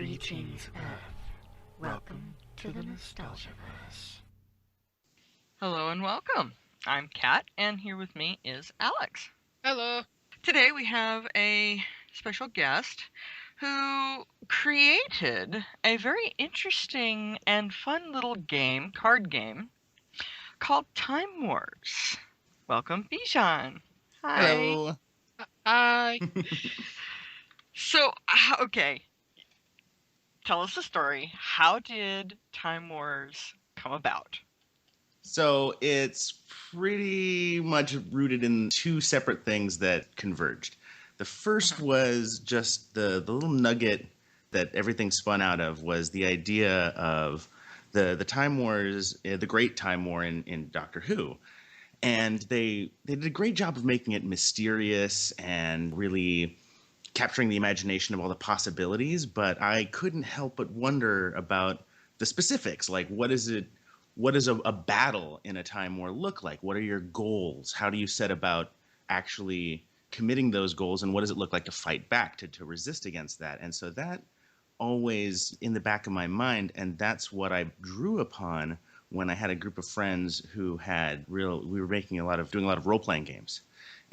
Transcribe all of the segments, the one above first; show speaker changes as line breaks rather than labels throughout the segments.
Greetings, Earth. Welcome to the Nostalgiaverse.
Hello and welcome. I'm Katt, and here with me is Alex.
Hello.
Today we have a special guest who created a very interesting and fun little game, card game, called Time Wars. Welcome, Bijhan. Hi.
Hello.
Hi.
So, okay. Tell us the story. How did Time Wars come about?
So it's pretty much rooted in two separate things that converged. The first was just the little nugget that everything spun out of was the idea of the Time Wars, the Great Time War in Doctor Who. And they did a great job of making it mysterious and really capturing the imagination of all the possibilities, but I couldn't help but wonder about the specifics. Like, what does a battle in a time war look like? What are your goals? How do you set about actually committing those goals, and what does it look like to fight back, to resist against that? And so that always in the back of my mind, and that's what I drew upon when I had a group of friends who we were doing a lot of role-playing games.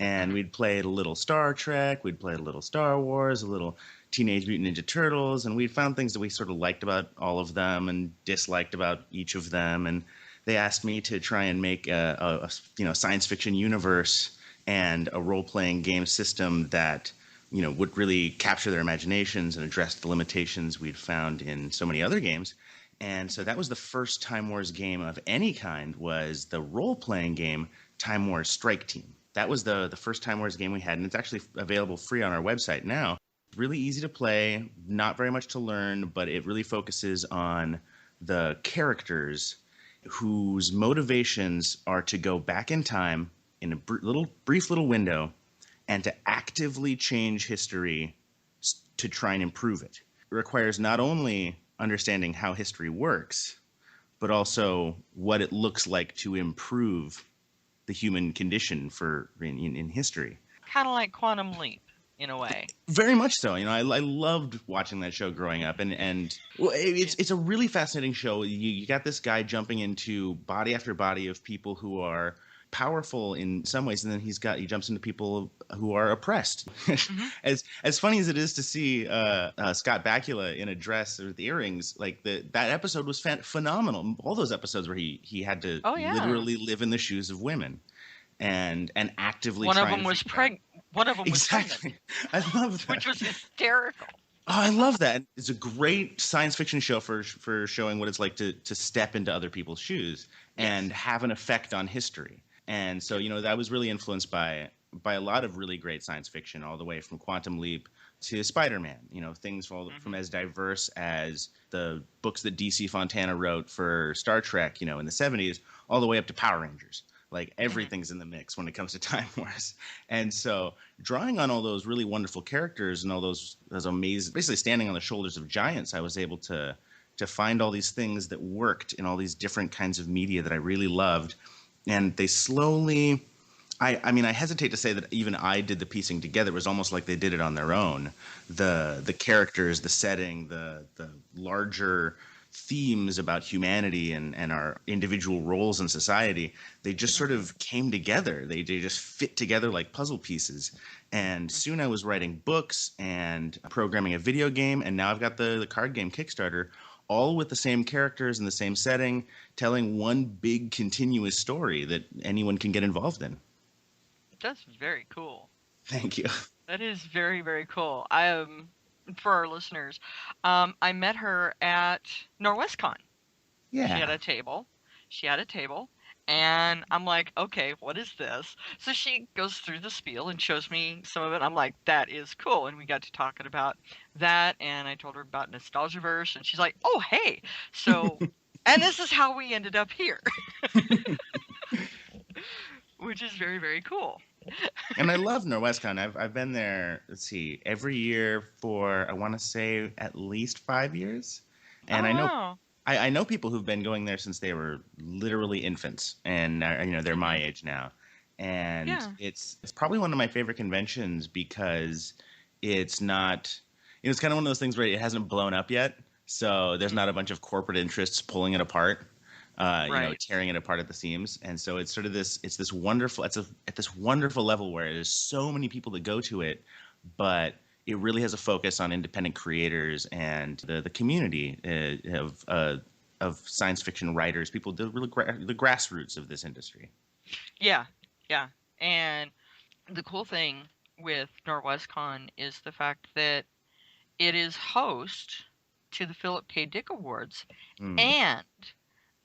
And we'd played a little Star Trek, we'd played a little Star Wars, a little Teenage Mutant Ninja Turtles, and we'd found things that we sort of liked about all of them and disliked about each of them. And they asked me to try and make a science fiction universe and a role-playing game system that would really capture their imaginations and address the limitations we'd found in so many other games. And so that was the first Time Wars game of any kind, was the role-playing game Time Wars Strike Team. That was the first Time Wars game we had, and it's actually available free on our website now. Really easy to play, not very much to learn, but it really focuses on the characters whose motivations are to go back in time in a brief little window and to actively change history to try and improve it. It requires not only understanding how history works, but also what it looks like to improve the human condition in history.
Kind of like Quantum Leap, in a way.
Very much so. I loved watching that show growing up, and well, it's a really fascinating show. You got this guy jumping into body after body of people who are powerful in some ways, and then he jumps into people who are oppressed. As funny as it is to see Scott Bakula in a dress with earrings, like that episode was phenomenal. All those episodes where he had to literally live in the shoes of women and actively
One of them was pregnant.
Exactly. I love that.
Which was hysterical.
Oh, I love that. It's a great science fiction show for showing what it's like to step into other people's shoes and have an effect on history. And so, that was really influenced by a lot of really great science fiction, all the way from Quantum Leap to Spider-Man. Things from as diverse as the books that DC Fontana wrote for Star Trek, in the 70s, all the way up to Power Rangers. Like, everything's in the mix when it comes to Time Wars. And so drawing on all those really wonderful characters and all those amazing, basically standing on the shoulders of giants, I was able to find all these things that worked in all these different kinds of media that I really loved. And they slowly, I hesitate to say that even I did the piecing together. It was almost like they did it on their own. The characters, the setting, the larger themes about humanity and our individual roles in society, they just sort of came together. They just fit together like puzzle pieces. And soon I was writing books and programming a video game, and now I've got the card game Kickstarter, all with the same characters in the same setting, telling one big continuous story that anyone can get involved in.
That's very cool.
Thank you.
That is very, very cool. For our listeners, I met her at NorwestCon.
Yeah.
She had a table, and I'm like, okay, what is this? So she goes through the spiel and shows me some of it. I'm like, that is cool. And we got to talking about that, and I told her about Nostalgiaverse, and she's like, oh, hey. So, and this is how we ended up here. Which is very, very cool.
And I love NorwestCon. I've been there, every year for, I want to say, at least 5 years. And I know people who've been going there since they were literally infants, and they're my age now. And it's probably one of my favorite conventions because it's not It's kind of one of those things where it hasn't blown up yet, so there's not a bunch of corporate interests pulling it apart,
Right.
tearing it apart at the seams. And so it's sort of this wonderful, at this wonderful level where there's so many people that go to it, but it really has a focus on independent creators and the community of science fiction writers, people, the grassroots of this industry.
Yeah, yeah. And the cool thing with NorwestCon is the fact that it is host to the Philip K. Dick Awards,
Mm,
and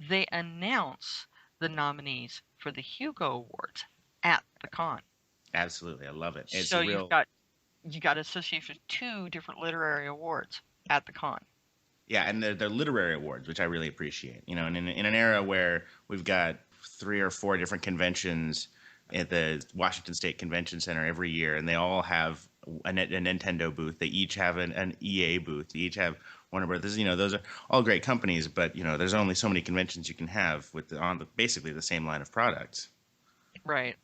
they announce the nominees for the Hugo Awards at the con.
absolutely, I love it. It's
So
a real.
you got associated with two different literary awards at the con.
Yeah, and they're literary awards, which I really appreciate. And in an era where we've got 3 or 4 different conventions at the Washington State Convention Center every year, and they all have a Nintendo booth. They each have an EA booth. They each have Warner Brothers. Those are all great companies, but there's only so many conventions you can have on basically the same line of products.
Right.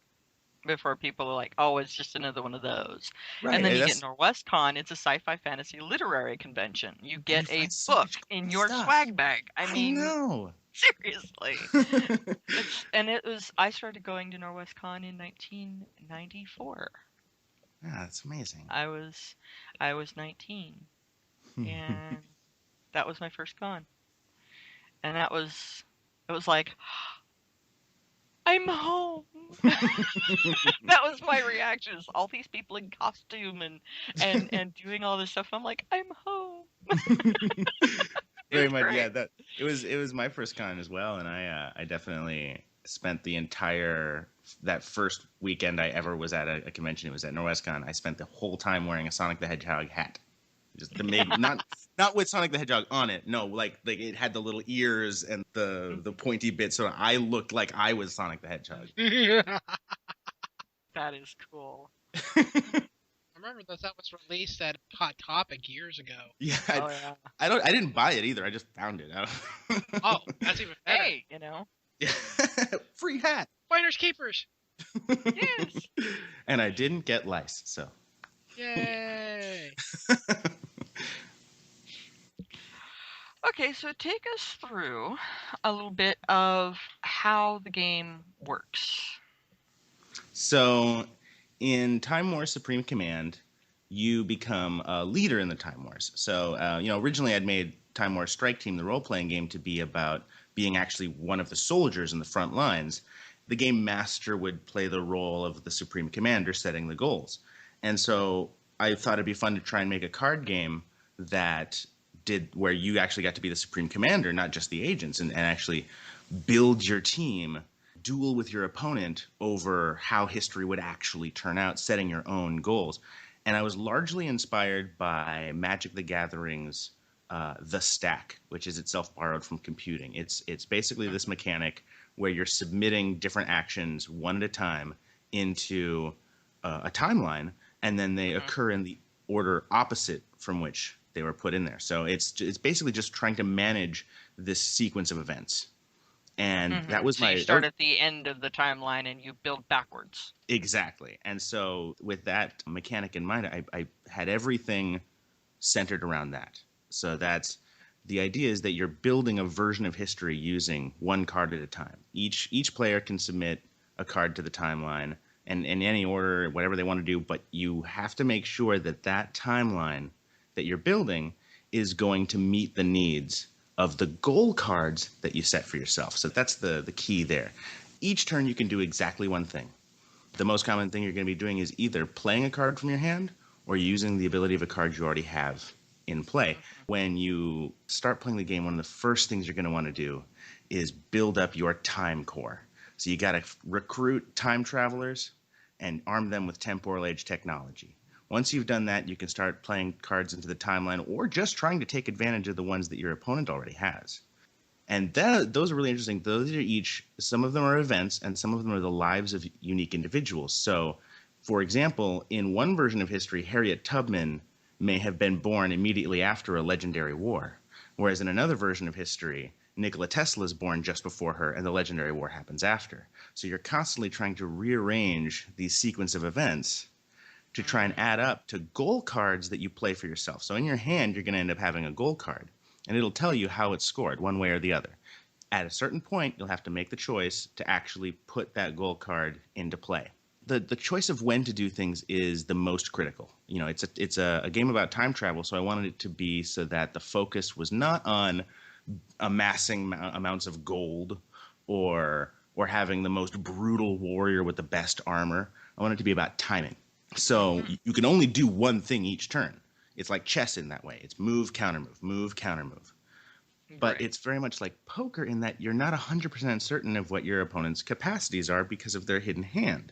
Before people are like, oh, it's just another one of those.
Right.
And then you get NorwestCon, it's a sci-fi fantasy literary convention. You
and
get
you
a
find so
book
much
in
cool
your
stuff.
swag bag. I mean,
know.
seriously. I started going to NorwestCon in 1994.
Yeah, that's amazing.
I was 19, and that was my first con. And it was like, I'm home. That was my reaction. Is all these people in costume and doing all this stuff. I'm like, I'm home.
Very much,
great.
yeah. It was my first con as well, and I definitely spent that first weekend I ever was at a convention. It was at NorwestCon. I spent the whole time wearing a Sonic the Hedgehog hat. Just not with Sonic the Hedgehog on it. No, like it had the little ears and the pointy bits, so I looked like I was Sonic the Hedgehog.
That is cool.
I remember that was released at Hot Topic years ago.
Yeah,
Yeah.
I didn't buy it either. I just found it.
Oh, that's even better.
Hey,
Yeah. Free hat.
Finders keepers.
Yes.
And I didn't get lice, so.
Yay.
Okay, so take us through a little bit of how the game works.
So, in Time Wars Supreme Command, you become a leader in the Time Wars. So, originally I'd made Time Wars Strike Team, the role-playing game, to be about being actually one of the soldiers in the front lines. The game master would play the role of the Supreme Commander, setting the goals. And so I thought it'd be fun to try and make a card game that where you actually got to be the Supreme Commander, not just the agents, and actually build your team, duel with your opponent over how history would actually turn out, setting your own goals. And I was largely inspired by Magic the Gathering's The Stack, which is itself borrowed from computing. It's basically this mechanic where you're submitting different actions one at a time into a timeline, and then they occur in the order opposite from which they were put in there. So it's basically just trying to manage this sequence of events. And that was
you start at the end of the timeline and you build backwards.
Exactly. And so with that mechanic in mind, I had everything centered around that. So that's the idea, is that you're building a version of history using one card at a time. Each player can submit a card to the timeline, and in any order, whatever they want to do, but you have to make sure that that timeline that you're building is going to meet the needs of the goal cards that you set for yourself. So that's the key there. Each turn you can do exactly one thing. The most common thing you're going to be doing is either playing a card from your hand or using the ability of a card you already have in play. When you start playing the game, one of the first things you're going to want to do is build up your time core. So you got to recruit time travelers and arm them with temporal age technology. Once you've done that, you can start playing cards into the timeline, or just trying to take advantage of the ones that your opponent already has. And those are really interesting. Those are some of them are events, and some of them are the lives of unique individuals. So, for example, in one version of history, Harriet Tubman may have been born immediately after a legendary war, whereas in another version of history, Nikola Tesla is born just before her, and the legendary war happens after. So you're constantly trying to rearrange these sequence of events to try and add up to goal cards that you play for yourself. So in your hand, you're going to end up having a goal card, and it'll tell you how it's scored one way or the other. At a certain point, you'll have to make the choice to actually put that goal card into play. The choice of when to do things is the most critical. You know, it's a game about time travel, so I wanted it to be so that the focus was not on amassing amounts of gold or having the most brutal warrior with the best armor. I want it to be about timing. So you can only do one thing each turn. It's like chess in that way. It's move, counter move, move, counter move. But
Right.
it's very much like poker in that you're not 100% certain of what your opponent's capacities are because of their hidden hand.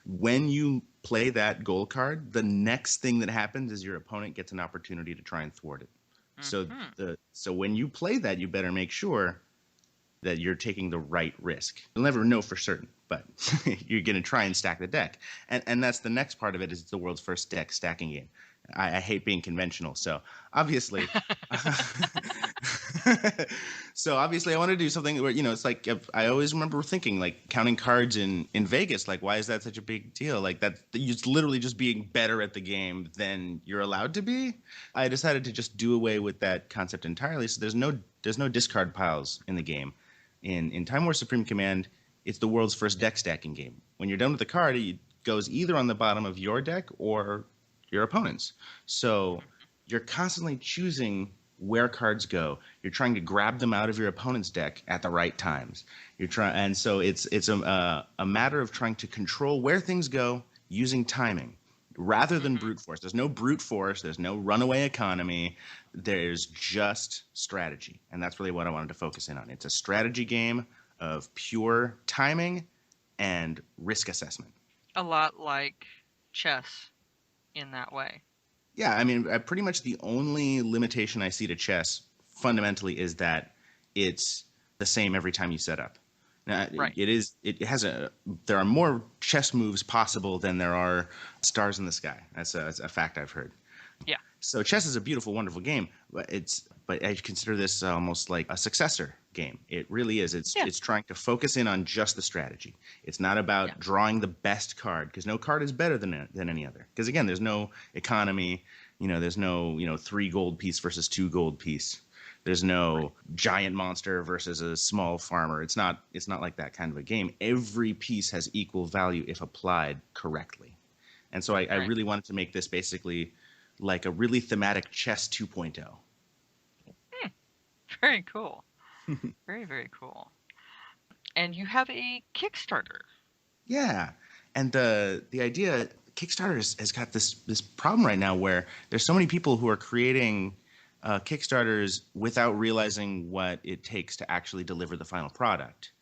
When you play that goal card, the next thing that happens is your opponent gets an opportunity to try and thwart it. So so when you play that, you better make sure that you're taking the right risk. You'll never know for certain, but you're going to try and stack the deck. And that's the next part of it is it's the world's first deck stacking game. I hate being conventional. So obviously, I want to do something where, you know, it's like I always remember thinking like counting cards in Vegas. Like, why is that such a big deal? Like it's literally just being better at the game than you're allowed to be. I decided to just do away with that concept entirely. So there's no discard piles in the game. In Time War Supreme Command, it's the world's first deck stacking game. When you're done with the card, it goes either on the bottom of your deck or your opponent's. So you're constantly choosing where cards go. You're trying to grab them out of your opponent's deck at the right times. And so it's a matter of trying to control where things go using timing rather than brute force. There's no brute force. There's no runaway economy. There's just strategy. And that's really what I wanted to focus in on. It's a strategy game of pure timing and risk assessment.
A lot like chess in that way.
Yeah, I mean, pretty much the only limitation I see to chess fundamentally is that it's the same every time you set up. Now,
Right.
there are more chess moves possible than there are stars in the sky. That's a fact I've heard.
Yeah.
So chess is a beautiful, wonderful game, but I consider this almost like a successor game. It really is. It's trying to focus in on just the strategy. It's not about drawing the best card because no card is better than any other. Because again, there's no economy. You know, there's no 3 gold piece versus 2 gold piece. There's no giant monster versus a small farmer. It's not like that kind of a game. Every piece has equal value if applied correctly. And so I really wanted to make this basically like a really thematic chess 2.0.
Very cool. Very, very cool. And you have a Kickstarter.
Yeah. And the idea, Kickstarter has got this problem right now where there's so many people who are creating Kickstarters without realizing what it takes to actually deliver the final product.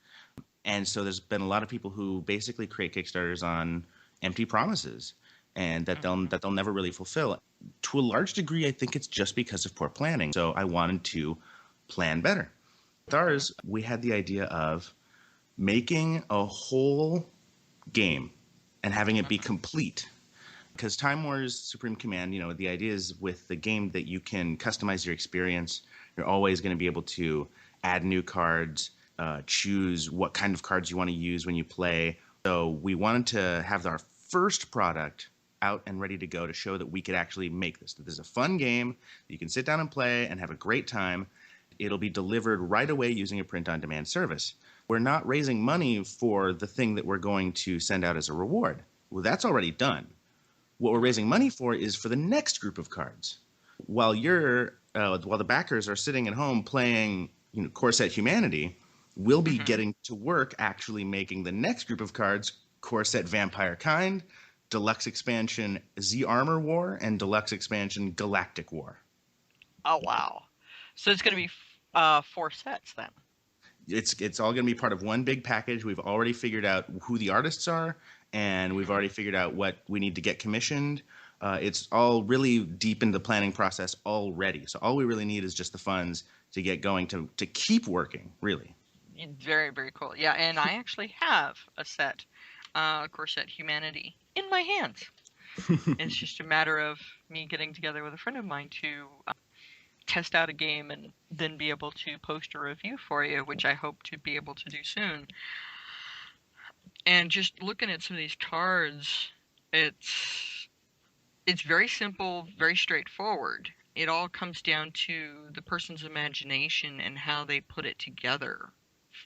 And so there's been a lot of people who basically create Kickstarters on empty promises and that they'll never really fulfill. To a large degree, I think it's just because of poor planning. So I wanted to plan better. With ours, we had the idea of making a whole game and having it be complete. Because Time Wars Supreme Command, you know, the idea is with the game that you can customize your experience. You're always going to be able to add new cards, choose what kind of cards you want to use when you play. So we wanted to have our first product out and ready to go to show that we could actually make this. That this is a fun game that you can sit down and play and have a great time. It'll be delivered right away using a print-on-demand service. We're not raising money for the thing that we're going to send out as a reward. Well, that's already done. What we're raising money for is for the next group of cards. While the backers are sitting at home playing, you know, Core Set Humanity, we'll be getting to work actually making the next group of cards: Core Set Vampire Kind, Deluxe Expansion Z Armor War, and Deluxe Expansion Galactic War.
Oh wow! So it's going to be 4 sets then.
It's all going to be part of one big package. We've already figured out who the artists are, and we've already figured out what we need to get commissioned. It's all really deep in the planning process already. So all we really need is just the funds to get going to keep working, really.
Very, very cool. Yeah, and I actually have a set, Core Set Humanity, in my hands. It's just a matter of me getting together with a friend of mine to test out a game and then be able to post a review for you, which I hope to be able to do soon. And just looking at some of these cards, it's It's very simple, very straightforward. It all comes down to the person's imagination and how they put it together,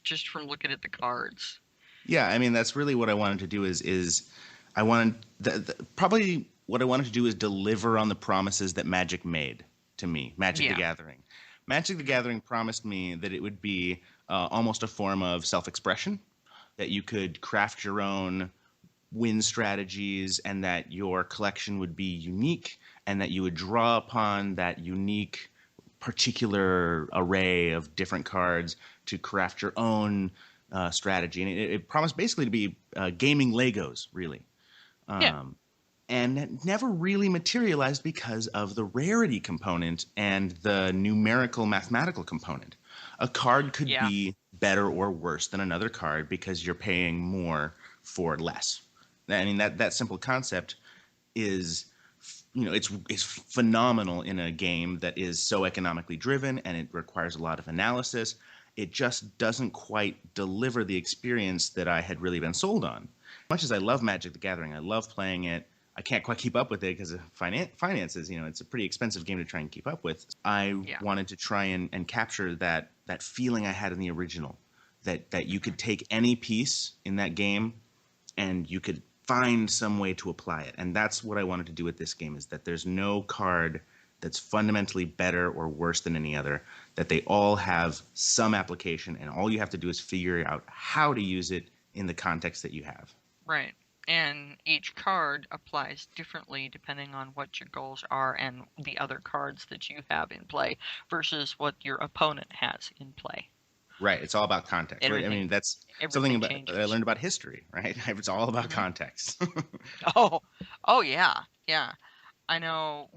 just from looking at the cards.
Yeah, I mean that's really what I wanted to do is I wanted probably what I wanted to do is deliver on the promises that Magic made to me, Magic the
Yeah.
Gathering. Magic the Gathering promised me that it would be almost a form of self-expression, that you could craft your own win strategies and that your collection would be unique and that you would draw upon that unique particular array of different cards to craft your own strategy. And it promised basically to be gaming Legos, really.
Yeah.
And it never really materialized because of the rarity component and the numerical mathematical component. A card could
Yeah.
be better or worse than another card because you're paying more for less. I mean that simple concept is, it's phenomenal in a game that is so economically driven and it requires a lot of analysis. It just doesn't quite deliver the experience that I had really been sold on. Much as I love Magic the Gathering, I love playing it. I can't quite keep up with it because of finances. It's a pretty expensive game to try and keep up with. I
Yeah.
wanted to try and capture that feeling I had in the original, that you could take any piece in that game and you could find some way to apply it. And that's what I wanted to do with this game, is that there's no card that's fundamentally better or worse than any other, that they all have some application and all you have to do is figure out how to use it in the context that you have.
Right. And each card applies differently depending on what your goals are and the other cards that you have in play versus what your opponent has in play.
Right. It's all about context. Right? I mean, that's something
Everything
about that I learned about history, right? It's all about context.
Oh yeah, yeah. I know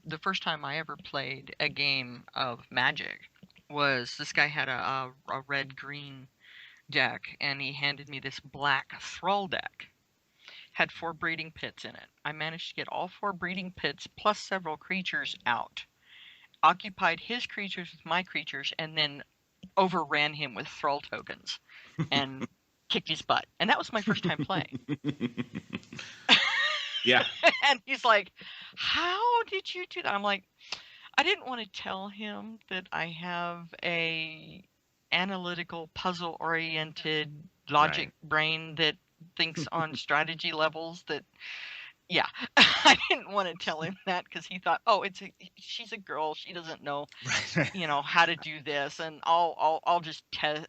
the first time I ever played a game of Magic was this guy had a red-green deck and he handed me this black Thrall deck. Had 4 breeding pits in it. I managed to get all 4 breeding pits plus several creatures out. Occupied his creatures with my creatures and then overran him with Thrall tokens and kicked his butt. And that was my first time playing.
Yeah.
And he's like, "How did you do that?" I'm like, I didn't want to tell him that I have a analytical, puzzle-oriented logic brain that thinks on strategy levels that yeah. I didn't want to tell him that because he thought, "Oh, she's a girl, she doesn't know, how to do this, and I'll just test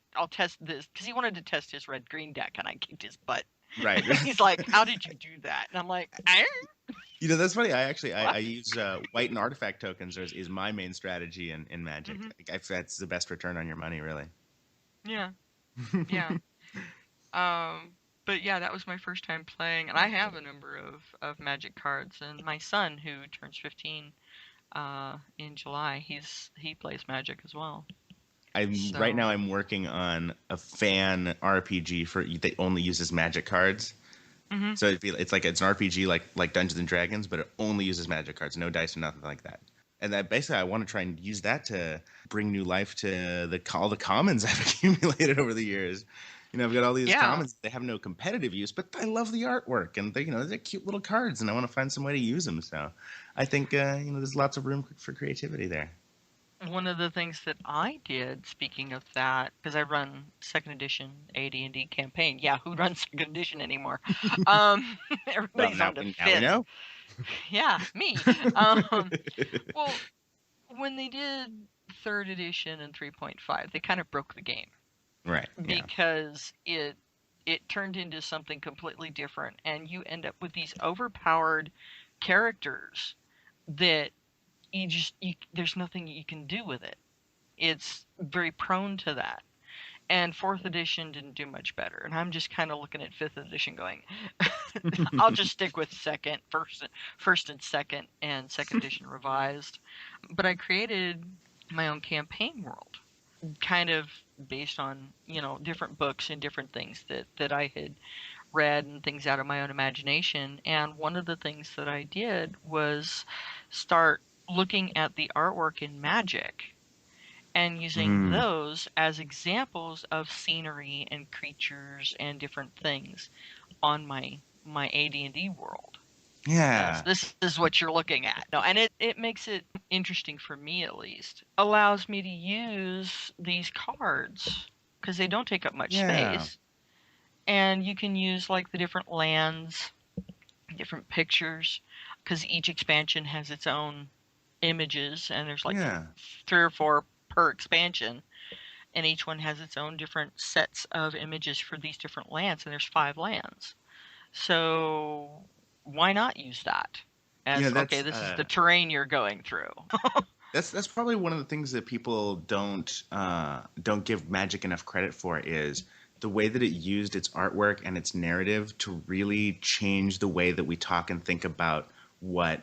this," because he wanted to test his red-green deck and I kicked his butt.
Right.
He's like, "How did you do that?" And I'm like,
That's funny. I use white and artifact tokens is my main strategy in Magic. That's the best return on your money, really.
Yeah. Yeah. But yeah, that was my first time playing, and I have a number of Magic cards. And my son, who turns 15 in July, he plays Magic as well.
Right now I'm working on a fan RPG that only uses Magic cards. So it's like it's an RPG like Dungeons and Dragons, but it only uses Magic cards, no dice or nothing like that. And that basically I want to try and use that to bring new life to all the commons I've accumulated over the years. I've got all these commons. They have no competitive use, but I love the artwork, and they're cute little cards, and I want to find some way to use them. So I think there's lots of room for creativity there.
One of the things that I did, speaking of that, because I run second edition AD&D campaign. Yeah, who runs second edition anymore? Everybody's on to fifth.
Now we know.
Yeah, me. Well, when they did third edition and 3.5, they kind of broke the game.
Right.
Because it turned into something completely different, and you end up with these overpowered characters that there's nothing you can do with it. It's very prone to that. And 4th edition didn't do much better. And I'm just kind of looking at 5th edition going, I'll just stick with first and second, and 2nd edition revised. But I created my own campaign world, kind of based on, different books and different things that I had read and things out of my own imagination. And one of the things that I did was start looking at the artwork in Magic and using those as examples of scenery and creatures and different things on my AD&D world. Yes,
Yeah.
this is what you're looking at. No, and it makes it interesting for me at least. Allows me to use these cards because they don't take up much
Yeah.
space, and you can use like the different lands, different pictures, because each expansion has its own images, and there's like
Yeah.
3 or 4 per expansion, and each one has its own different sets of images for these different lands, and there's 5 lands. So why not use that
You know,
as okay, this is the terrain you're going through.
that's probably one of the things that people don't give Magic enough credit for is the way that it used its artwork and its narrative to really change the way that we talk and think about what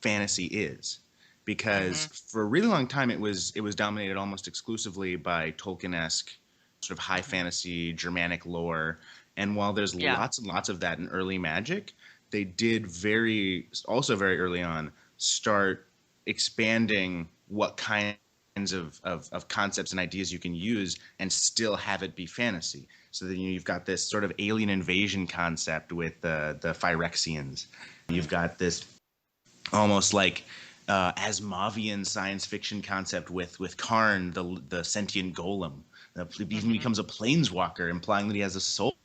fantasy is. Because
Mhm.
for a really long time it was dominated almost exclusively by Tolkien-esque sort of high
Mhm.
fantasy Germanic lore. And while there's
Yeah.
lots and lots of that in early Magic, they did very early on start expanding what kinds of concepts and ideas you can use and still have it be fantasy. So that you've got this sort of alien invasion concept with the Phyrexians. You've got this almost like Asimovian science fiction concept with Karn, the sentient golem. He even
Mhm.
becomes a planeswalker, implying that he has a soul.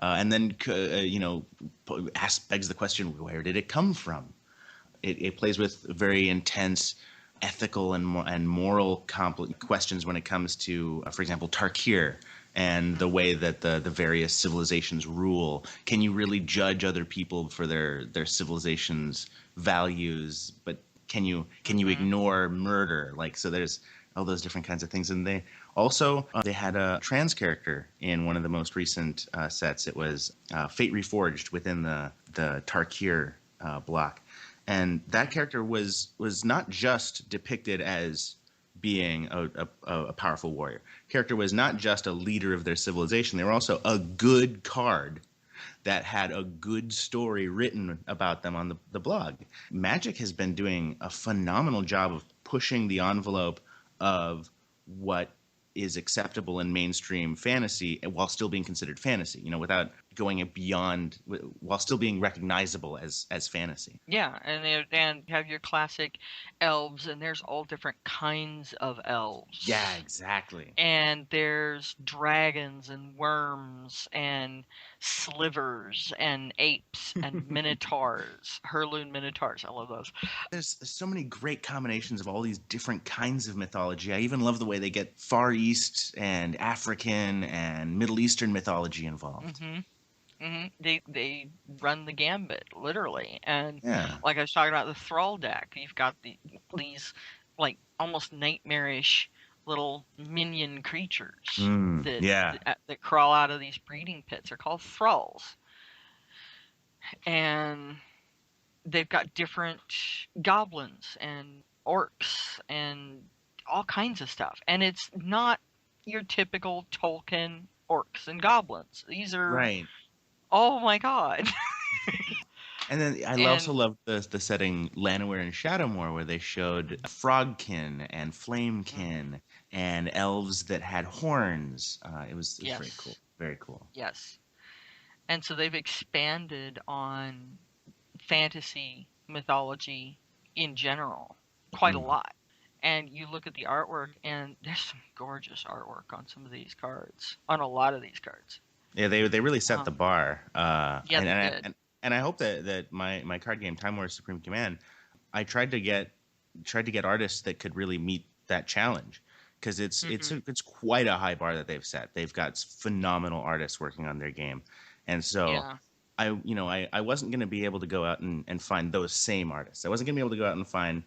And then, begs the question, where did it come from? It plays with very intense ethical and moral questions when it comes to, for example, Tarkir and the way that the various civilizations rule. Can you really judge other people for their civilization's values? But can you
Mhm.
ignore murder? Like, so there's all those different kinds of things. And they also they had a trans character in one of the most recent sets. It was Fate Reforged within the Tarkir block, and that character was not just depicted as being a powerful warrior. Character was not just a leader of their civilization. They were also a good card that had a good story written about them on the blog. Magic has been doing a phenomenal job of pushing the envelope of what is acceptable in mainstream fantasy while still being considered fantasy, without going beyond, while still being recognizable as fantasy.
Yeah, and you have your classic elves, and there's all different kinds of
Yeah,
elves.
exactly.
And there's dragons and worms and slivers and apes and minotaurs, Herloon minotaurs. I love those.
There's so many great combinations of all these different kinds of mythology. I even love the way they get Far East and African and Middle Eastern mythology involved.
Hmm. They run the gambit literally, and
Yeah.
like I was talking about the thrall deck, you've got these like almost nightmarish little minion creatures that,
Yeah.
that crawl out of these breeding pits. They're called thralls, and they've got different goblins and orcs and all kinds of stuff. And it's not your typical Tolkien orcs and goblins. These are,
Right.
oh my god.
And then I also
And
love the setting Llanowar and Shadowmoor, where they showed frogkin and
mhm,
flamekin and elves that had horns. It was very cool.
yes,
Very cool.
yes. And so they've expanded on fantasy mythology in general quite a
Mm.
lot. And you look at the artwork, and there's some gorgeous artwork on some of these cards, on a lot of these cards.
Yeah, they really set the
Um,
bar.
yeah, they did.
And I hope that my card game Time War Supreme Command, I tried to get artists that could really meet that challenge, because
Hmm.
it's quite a high bar that they've set. They've got phenomenal artists working on their game, and so
Yeah.
I wasn't going to be able to go out and find those same artists. I wasn't going to be able to go out and find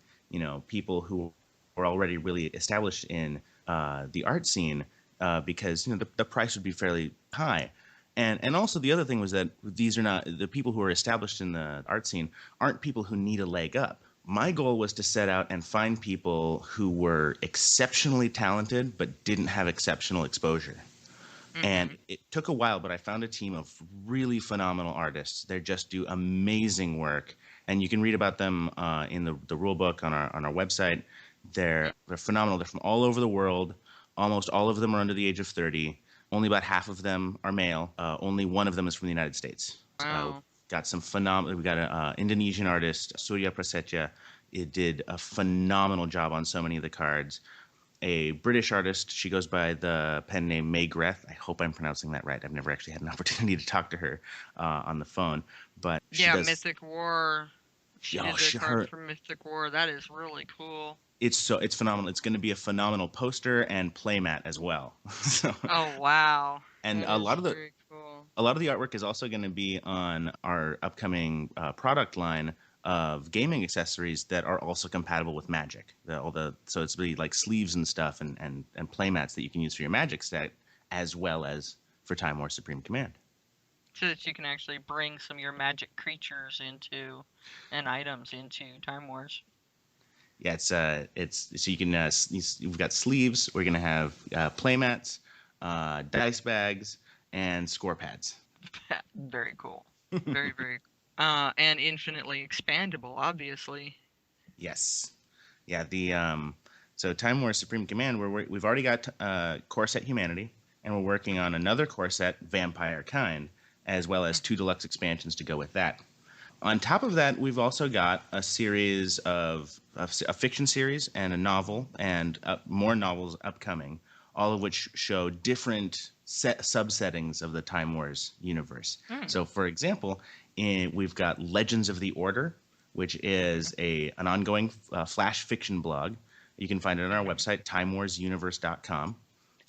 people who were already really established in the art scene, because the price would be fairly high. And also the other thing was that these are not the people who are established in the art scene aren't people who need a leg up. My goal was to set out and find people who were exceptionally talented but didn't have exceptional exposure. And
Hmm.
it took a while, but I found a team of really phenomenal artists. They just do amazing work, and you can read about them in the rule book on our website. They're phenomenal. They're from all over the world. Almost all of them are under the age of 30. Only about half of them are male. Only one of them is from the United States.
Wow.
got some phenomenal. We got an Indonesian artist, Surya Prasetya. It did a phenomenal job on so many of the cards. A British artist, she goes by the pen name May Greth. I hope I'm pronouncing that right. I've never actually had an opportunity to talk to her on the phone, but she
Yeah,
does.
Mythic War. She did the cards
Her,
for Mythic War. That is really cool.
it's phenomenal. It's going to be a phenomenal poster and playmat as well. So,
Oh wow,
and
that
a
is
lot of the
very cool.
a lot of the artwork is also going to be on our upcoming product line of gaming accessories that are also compatible with Magic. So it's really like sleeves and stuff and playmats that you can use for your Magic set as well as for Time War Supreme Command.
So that you can actually bring some of your magic creatures into and items into Time Wars.
Yeah, it's so you can we've got sleeves. We're gonna have playmats, dice bags, and score pads.
Very cool. Very very. And infinitely expandable, obviously.
Yes, yeah. So Time War Supreme Command, we've already got core set Humanity, and we're working on another core set Vampire Kind, as well as 2 deluxe expansions to go with that. On top of that, we've also got a series of a fiction series and a novel, and more novels upcoming, all of which show different subsettings of the Time Wars universe. So, for example, we've got Legends of the Order, which is an ongoing flash fiction blog. You can find it on our website, timewarsuniverse.com.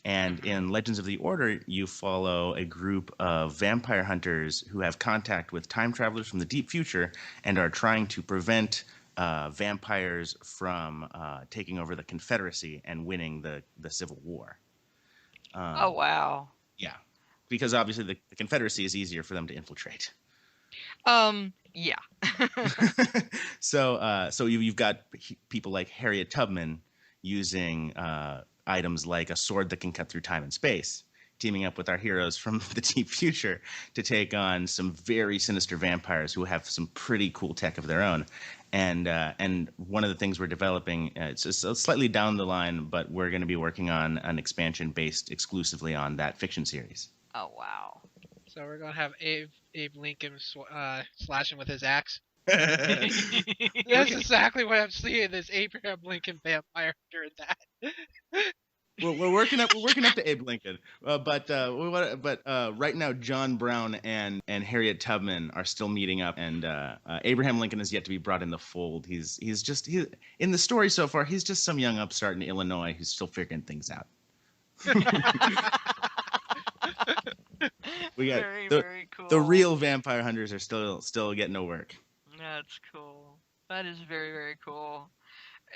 And in Legends of the Order, you follow a group of vampire hunters who have contact with time travelers from the deep future and are trying to prevent vampires from taking over the Confederacy and winning the Civil War.
Oh wow.
Yeah, because obviously the Confederacy is easier for them to infiltrate.
Yeah.
So you've got people like Harriet Tubman using items like a sword that can cut through time and space, teaming up with our heroes from the deep future to take on some very sinister vampires who have some pretty cool tech of their own. And one of the things we're developing, it's slightly down the line, but we're going to be working on an expansion based exclusively on that fiction series.
Oh wow.
So we're gonna have Abe Lincoln slashing with his axe.
Well,
That's exactly what I'm seeing. This Abraham Lincoln vampire during that.
we're working up to Abe Lincoln, but right now John Brown and Harriet Tubman are still meeting up, and Abraham Lincoln is yet to be brought in the fold. He's in the story so far. He's just some young upstart in Illinois who's still figuring things out. We got
very cool.
The real vampire hunters are still getting to work.
That's cool. That is very very cool.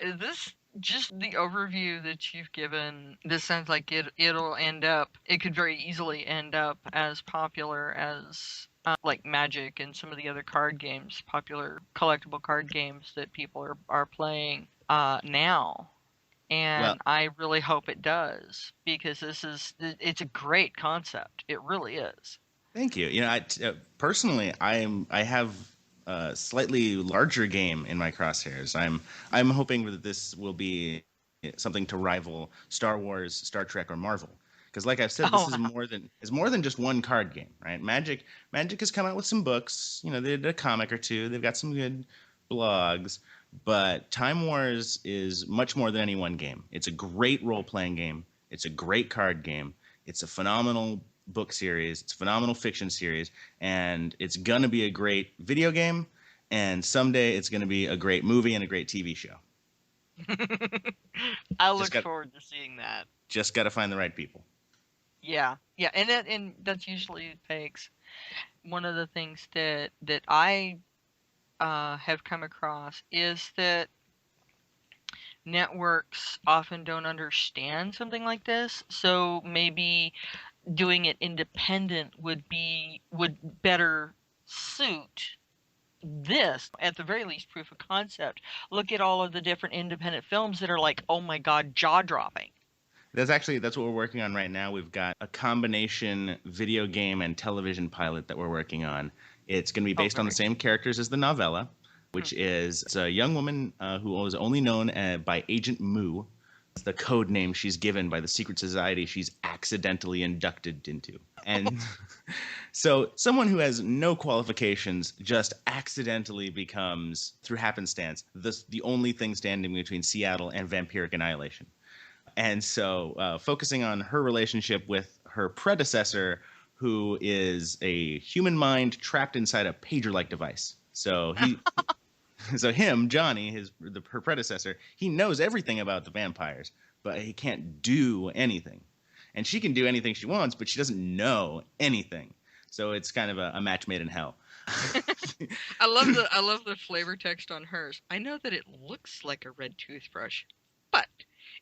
Is this just the overview that you've given? This sounds like it'll end up. It could very easily end up as popular as like Magic and some of the other card games, popular collectible card games that people are playing now. And
Well,
I really hope it does, because it's a great concept. It really is.
thank you. You know, personally, I have a slightly larger game in my crosshairs. I'm hoping that this will be something to rival Star Wars, Star Trek, or Marvel. Because, like I've said, this is more than just one card game, right? Magic has come out with some books. You know, they did a comic or two. They've got some good blogs. But Time Wars is much more than any one game. It's a great role-playing game. It's a great card game. It's a phenomenal book series. It's a phenomenal fiction series. And it's going to be a great video game. And someday it's going to be a great movie and a great TV show.
I look forward to seeing that.
Just got to find the right people.
Yeah, and that's usually takes. One of the things that I have come across is that networks often don't understand something like this, so maybe doing it independent would better suit this. At the very least, proof of concept. Look at all of the different independent films that are like, oh my god, jaw-dropping.
That's what we're working on right now. We've got a combination video game and television pilot that we're working on. It's going to be based on the same characters as the novella, which is a young woman who was only known by Agent Moo, It's the code name she's given by the secret society she's accidentally inducted into. And so someone who has no qualifications just accidentally becomes, through happenstance, the only thing standing between Seattle and vampiric annihilation. And so focusing on her relationship with her predecessor, who is a human mind trapped inside a pager-like device. So Johnny, her predecessor, he knows everything about the vampires, but he can't do anything. And she can do anything she wants, but she doesn't know anything. So it's kind of a match made in hell.
I love the flavor text on hers. I know that it looks like a red toothbrush, but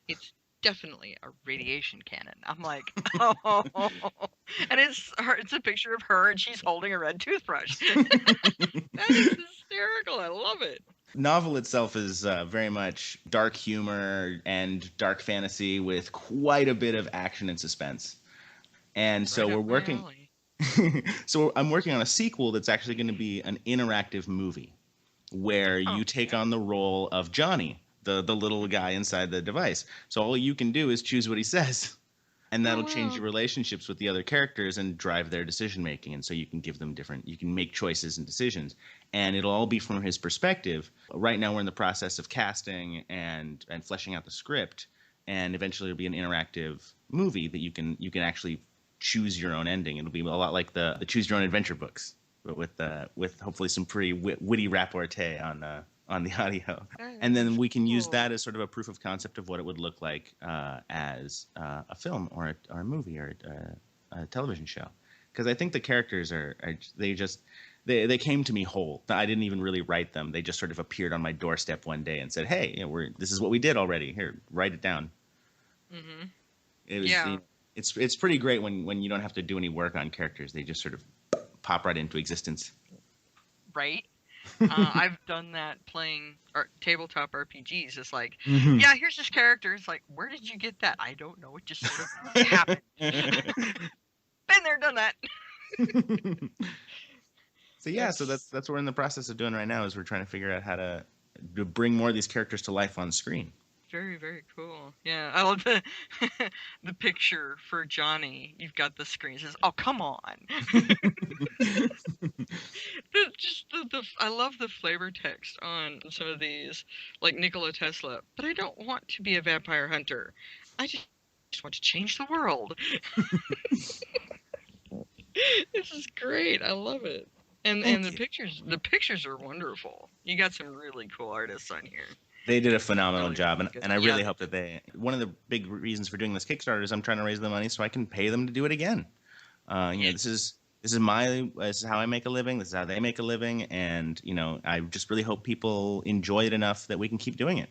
it's definitely a radiation cannon. I'm like, oh, and it's a picture of her, and she's holding a red toothbrush. That is hysterical. I love it.
Novel itself is very much dark humor and dark fantasy with quite a bit of action and suspense. And so
Right
we're
up my
working.
alley.
So I'm working on a sequel that's actually going to be an interactive movie where you take on the role of Johnny, the little guy inside the device. So all you can do is choose what he says. And that'll change your relationships with the other characters and drive their decision making. And so you can give them you can make choices and decisions. And it'll all be from his perspective. Right now we're in the process of casting and fleshing out the script. And eventually it'll be an interactive movie that you can actually choose your own ending. It'll be a lot like the choose your own adventure books, but with hopefully some pretty witty repartee on the audio. And then we can use that as sort of a proof of concept of what it would look like as a film or a movie or a television show. Because I think the characters they came to me whole. I didn't even really write them. They just sort of appeared on my doorstep one day and said, "Hey, this is what we did already. Here, write it down." Mm-hmm. It was it's pretty great when you don't have to do any work on characters. They just sort of pop right into existence.
Right. I've done that playing tabletop RPGs. It's like, yeah, here's this character. It's like, where did you get that? I don't know. It just sort of happened. Been there, done that.
So that's what we're in the process of doing right now. Is we're trying to figure out how to bring more of these characters to life on screen.
Very, very cool. Yeah, I love the picture for Johnny. You've got the screen. It says, "Oh, come on." I love the flavor text on some of these, like Nikola Tesla. But I don't want to be a vampire hunter. I just want to change the world. This is great. I love it. And the pictures are wonderful. You got some really cool artists on here.
They did a phenomenal job, and I really hope that one of the big reasons for doing this Kickstarter is I'm trying to raise the money so I can pay them to do it again. This is how I make a living. This is how they make a living, and I just really hope people enjoy it enough that we can keep doing it.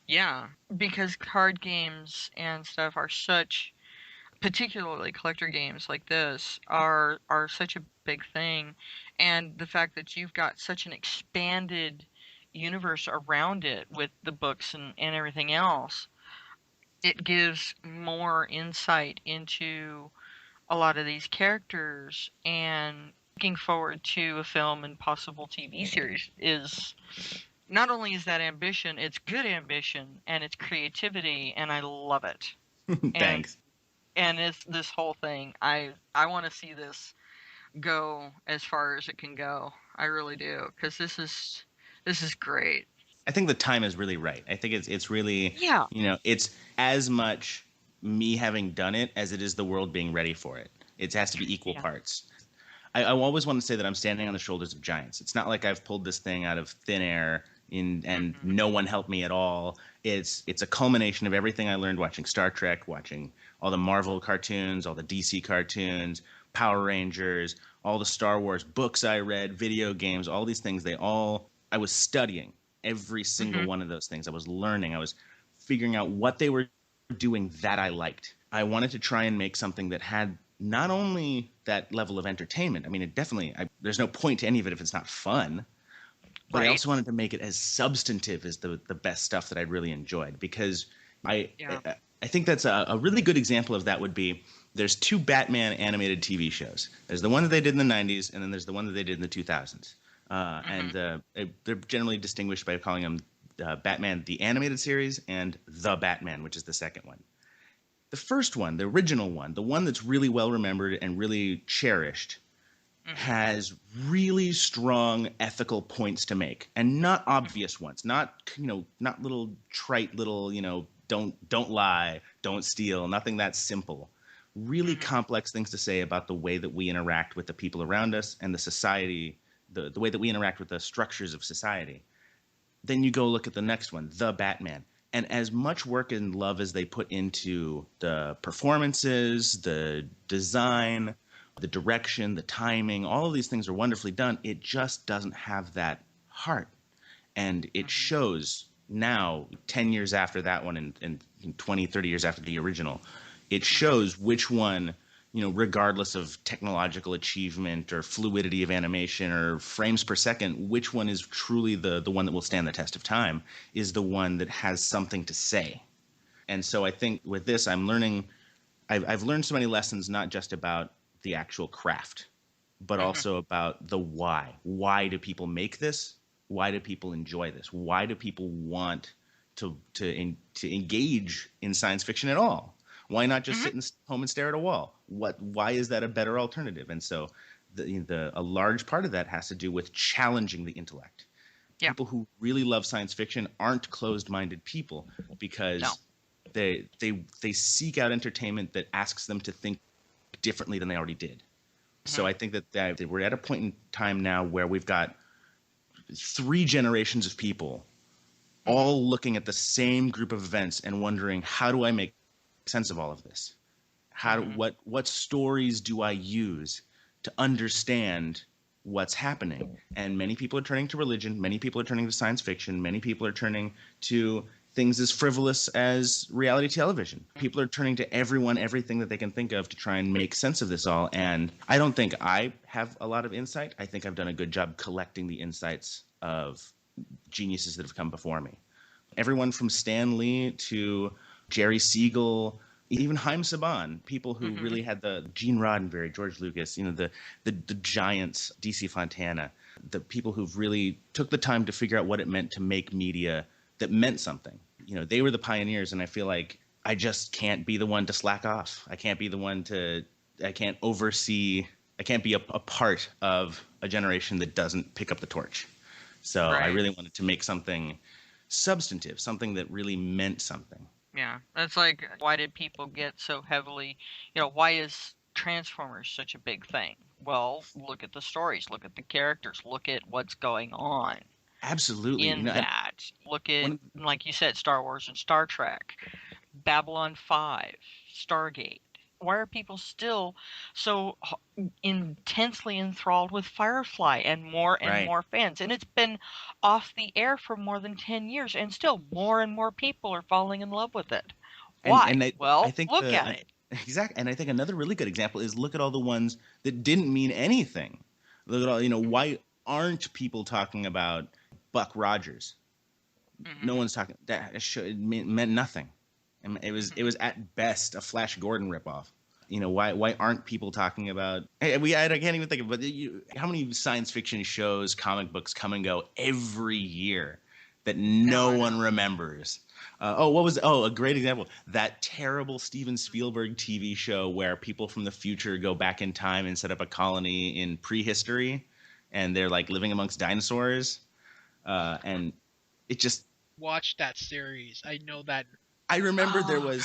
Yeah, because card games and stuff are such, particularly collector games like this, are such a big thing, and the fact that you've got such an expanded universe around it with the books and everything else, it gives more insight into a lot of these characters, and looking forward to a film and possible TV series is not only is that ambition, it's good ambition and it's creativity, and I love it.
Thanks.
And it's this whole thing. I want to see this go as far as it can go. I really do, because this is great.
I think the time is really right. I think it's really, it's as much me having done it as it is the world being ready for it. It has to be equal parts. I always want to say that I'm standing on the shoulders of giants. It's not like I've pulled this thing out of thin air and no one helped me at all. It's a culmination of everything I learned watching Star Trek, watching all the Marvel cartoons, all the DC cartoons, Power Rangers, all the Star Wars books I read, video games, all these things. I was studying every single one of those things. I was learning. I was figuring out what they were doing that I liked. I wanted to try and make something that had not only that level of entertainment. I mean, there's no point to any of it if it's not fun. But I also wanted to make it as substantive as the best stuff that I really enjoyed, because I think that's a really good example of that would be there's two Batman animated TV shows. There's the one that they did in the 90s, and then there's the one that they did in the 2000s. And they're generally distinguished by calling them Batman the Animated Series and The Batman, which is the second one. The first one, the original one, the one that's really well remembered and really cherished, has really strong ethical points to make, and not obvious ones, not little trite little, don't lie, don't steal, nothing that simple. Really complex things to say about the way that we interact with the people around us and the society, the way that we interact with the structures of society. Then you go look at the next one, The Batman. And as much work and love as they put into the performances, the design, the direction, the timing, all of these things are wonderfully done. It just doesn't have that heart. And it shows now, 10 years after that one and 20, 30 years after the original, it shows which one, regardless of technological achievement or fluidity of animation or frames per second, which one is truly the one that will stand the test of time, is the one that has something to say. And so I think with this, I've learned so many lessons, not just about the actual craft, but also about the why. Why do people make this? Why do people enjoy this? Why do people want to engage in science fiction at all? Why not just sit home and stare at a wall? Why is that a better alternative? And so a large part of that has to do with challenging the intellect. Yeah. People who really love science fiction aren't closed-minded people, because they seek out entertainment that asks them to think differently than they already did. So I think that we're at a point in time now where we've got 3 generations of people all looking at the same group of events and wondering, how do I make sense of all of this? What stories do I use to understand what's happening? And many people are turning to religion, many people are turning to science fiction, many people are turning to things as frivolous as reality television. People are turning to everything that they can think of to try and make sense of this all. And I don't think I have a lot of insight. I think I've done a good job collecting the insights of geniuses that have come before me. Everyone from Stan Lee to Jerry Siegel, even Haim Saban, people who really had the Gene Roddenberry, George Lucas, the giants, DC Fontana, the people who've really took the time to figure out what it meant to make media that meant something. They were the pioneers, and I feel like I just can't be the one to slack off. I can't be the one I can't oversee, I can't be a part of a generation that doesn't pick up the torch. So I really wanted to make something substantive, something that really meant something.
Yeah, that's like, why did people get so heavily, why is Transformers such a big thing? Well, look at the stories, look at the characters, look at what's going on.
Absolutely.
In that. Look at, like you said, Star Wars and Star Trek, Babylon 5, Stargate. Why are people still so intensely enthralled with Firefly and more fans? And it's been off the air for more than 10 years, and still more and more people are falling in love with it. Why? I think look at it.
Exactly. And I think another really good example is look at all the ones that didn't mean anything. Look at all, why aren't people talking about Buck Rogers? No one's talking. It meant nothing. And it was at best a Flash Gordon ripoff. Why aren't people talking about? I can't even think of. But how many science fiction shows, comic books come and go every year that no one remembers? A great example, that terrible Steven Spielberg TV show where people from the future go back in time and set up a colony in prehistory, and they're like living amongst dinosaurs, and it just
watched that series. I know that.
I remember there was,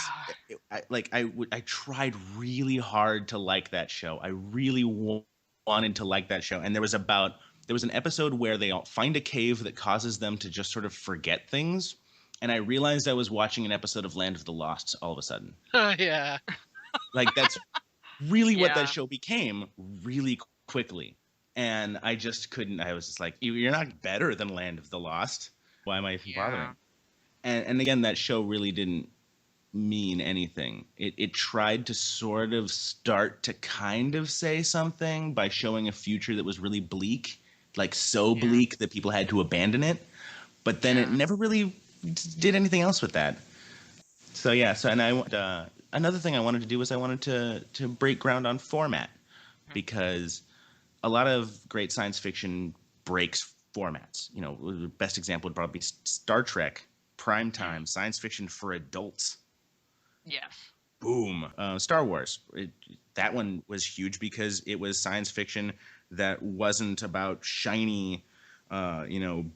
I tried really hard to like that show. I really wanted to like that show, and there was an episode where they all find a cave that causes them to just sort of forget things. And I realized I was watching an episode of Land of the Lost all of a sudden.
Yeah.
That's really what that show became really quickly. And I just couldn't. I was just like, you're not better than Land of the Lost. Why am I even bothering? And again, that show really didn't mean anything. It tried to sort of start to kind of say something by showing a future that was really bleak, bleak that people had to abandon it. But then it never really did anything else with that. So another thing I wanted to do was I wanted to break ground on format, because a lot of great science fiction breaks formats. You know, the best example would probably be Star Trek, primetime science fiction for adults.
Yes.
Boom. Star Wars. That one was huge because it was science fiction that wasn't about shiny,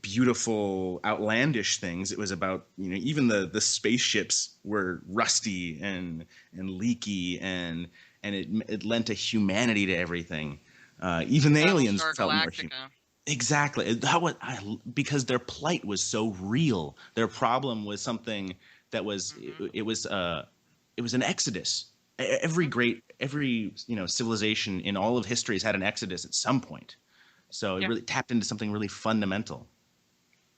beautiful, outlandish things. It was about, even the spaceships were rusty and leaky, and it lent a humanity to everything. Even the aliens
Battlestar
felt more human.
Galactica.
Exactly. Because their plight was so real. Their problem was something that was it was an exodus. Every civilization in all of history has had an exodus at some point. So it really tapped into something really fundamental.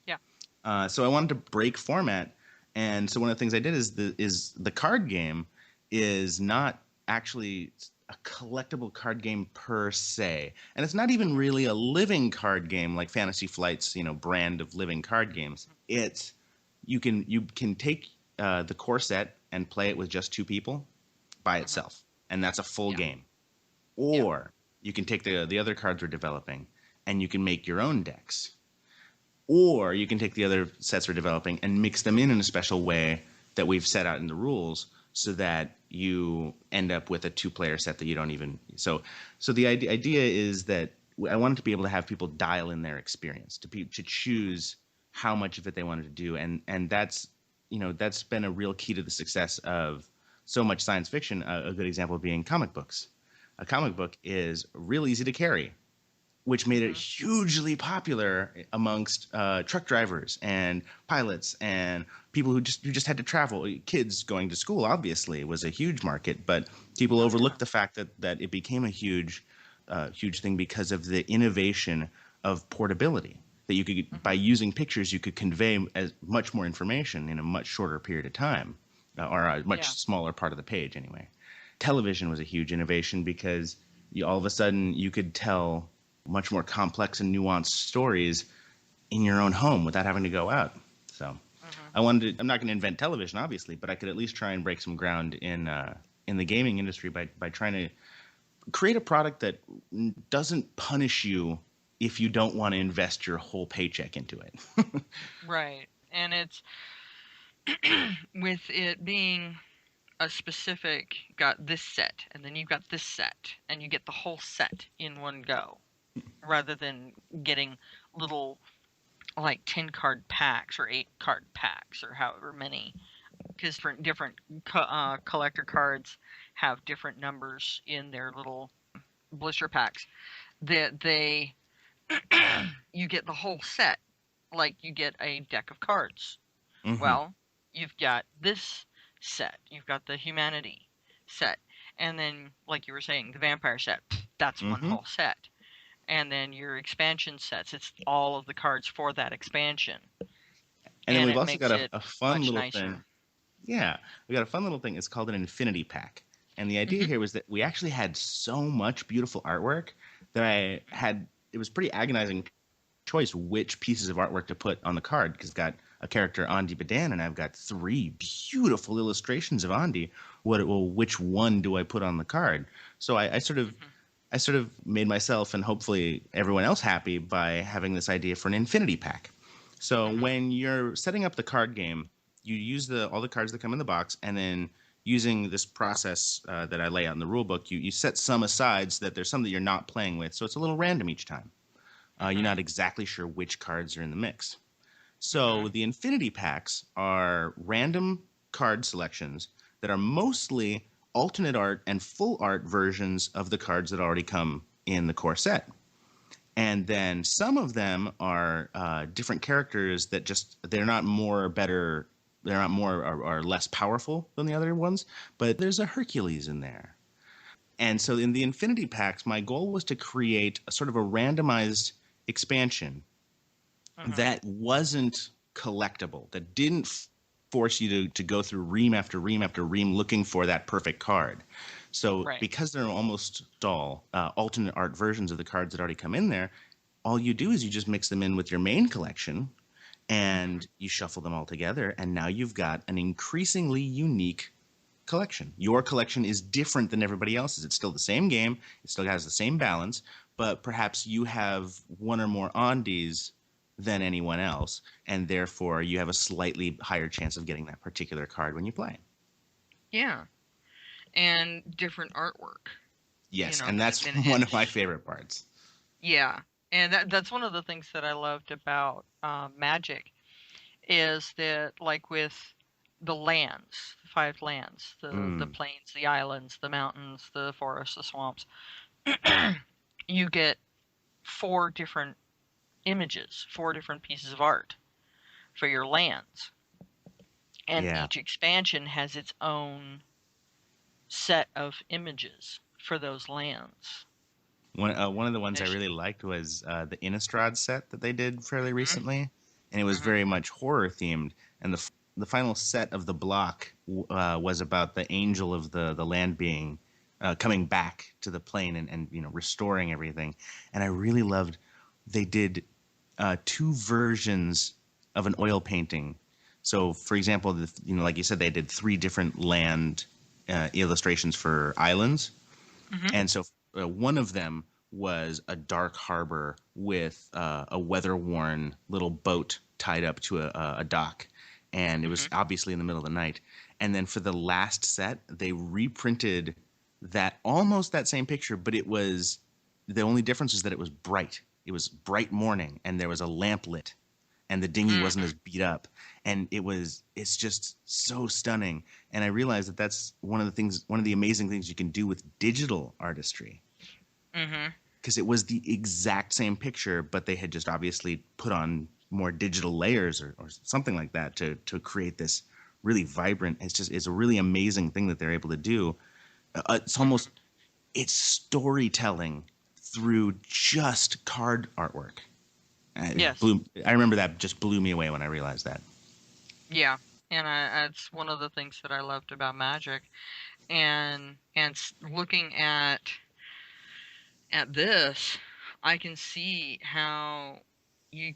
Yeah.
So I wanted to break format, and so one of the things I did is the card game is not actually a collectible card game per se, and it's not even really a living card game like Fantasy Flight's brand of living card games. It's you can take the core set and play it with just 2 people by itself, and that's a full game. Or you can take the other cards we're developing and you can make your own decks. Or you can take the other sets we're developing and mix them in a special way that we've set out in the rules, so that you end up with a 2-player set that you don't even so the idea is that I wanted to be able to have people dial in their experience to choose how much of it they wanted to do, and that's been a real key to the success of so much science fiction. A good example being comic books. A comic book is real easy to carry, which made it hugely popular amongst truck drivers and pilots and people who just had to travel. Kids going to school obviously was a huge market, but people overlooked the fact that it became a huge thing because of the innovation of portability. That you could, by using pictures, you could convey as much more information in a much shorter period of time, or a much smaller part of the page anyway. Television was a huge innovation because all of a sudden you could tell much more complex and nuanced stories in your own home without having to go out. So I'm not going to invent television, obviously, but I could at least try and break some ground in the gaming industry by trying to create a product that doesn't punish you if you don't want to invest your whole paycheck into it.
Right. And it's with it being a specific, got this set, and then you've got this set, and you get the whole set in one go, rather than getting little, like 10 card packs or 8 card packs or however many, because different collector cards have different numbers in their little blister packs. That they you get the whole set, like you get a deck of cards. Well, you've got this set, you've got the humanity set, and then, like you were saying, the vampire set, that's one whole set. And then your expansion sets, it's all of the cards for that expansion.
And then we've also got
a
fun little thing. Yeah, we got a fun little thing. It's called an infinity pack. And the idea here was that we actually had so much beautiful artwork that it was pretty agonizing choice which pieces of artwork to put on the card, because it's got a character, Andi Badan, and I've got 3 beautiful illustrations of Andi. Which one do I put on the card? So I sort of made myself and hopefully everyone else happy by having this idea for an infinity pack. So when you're setting up the card game, you use all the cards that come in the box, and then using this process that I lay out in the rule book, you set some aside so that there's some that you're not playing with. So it's a little random each time. You're not exactly sure which cards are in the mix. So the infinity packs are random card selections that are mostly alternate art and full art versions of the cards that already come in the core set. And then some of them are different characters that they're not more or better, they're not more or less powerful than the other ones, but there's a Hercules in there. And so in the infinity packs, my goal was to create a sort of a randomized expansion that wasn't collectible, that didn't force you to go through ream after ream after ream looking for that perfect card. So because they're almost all alternate art versions of the cards that already come in there, all you do is you just mix them in with your main collection and you shuffle them all together, and now you've got an increasingly unique collection. Your collection is different than everybody else's. It's still the same game. It still has the same balance, but perhaps you have one or more Andis than anyone else, and therefore you have a slightly higher chance of getting that particular card when you play.
Yeah. And different artwork.
Yes,
The
and that's one of my favorite parts.
Yeah. And that's one of the things that I loved about Magic is that, like, with the lands, the 5 lands, the plains, the islands, the mountains, the forests, the swamps, you get 4 different images, 4 different pieces of art for your lands. And
Yeah.
each expansion has its own set of images for those lands.
One of the ones I really liked was the Innistrad set that they did fairly recently, and it was
Mhm.
very much horror themed. And the final set of the block was about the angel of the land being coming back to the plane and restoring everything. And I really loved they did 2 versions of an oil painting. So, for example, like you said, they did 3 different land illustrations for islands.
Mhm.
And so one of them was a dark harbor with a weather-worn little boat tied up to a dock. And it was obviously in the middle of the night. And then for the last set, they reprinted almost that same picture, but it was the only difference is that it was bright. It was bright morning, and there was a lamp lit, and the dinghy wasn't as beat up, and it's just so stunning. And I realized that that's one of the amazing things you can do with digital artistry, because it was the exact same picture, but they had just obviously put on more digital layers or something like that to create this really vibrant. It's a really amazing thing that they're able to do. It's storytelling through just card artwork.
Yes.
I remember that just blew me away when I realized that.
Yeah. And that's one of the things that I loved about Magic. And looking at this, I can see how you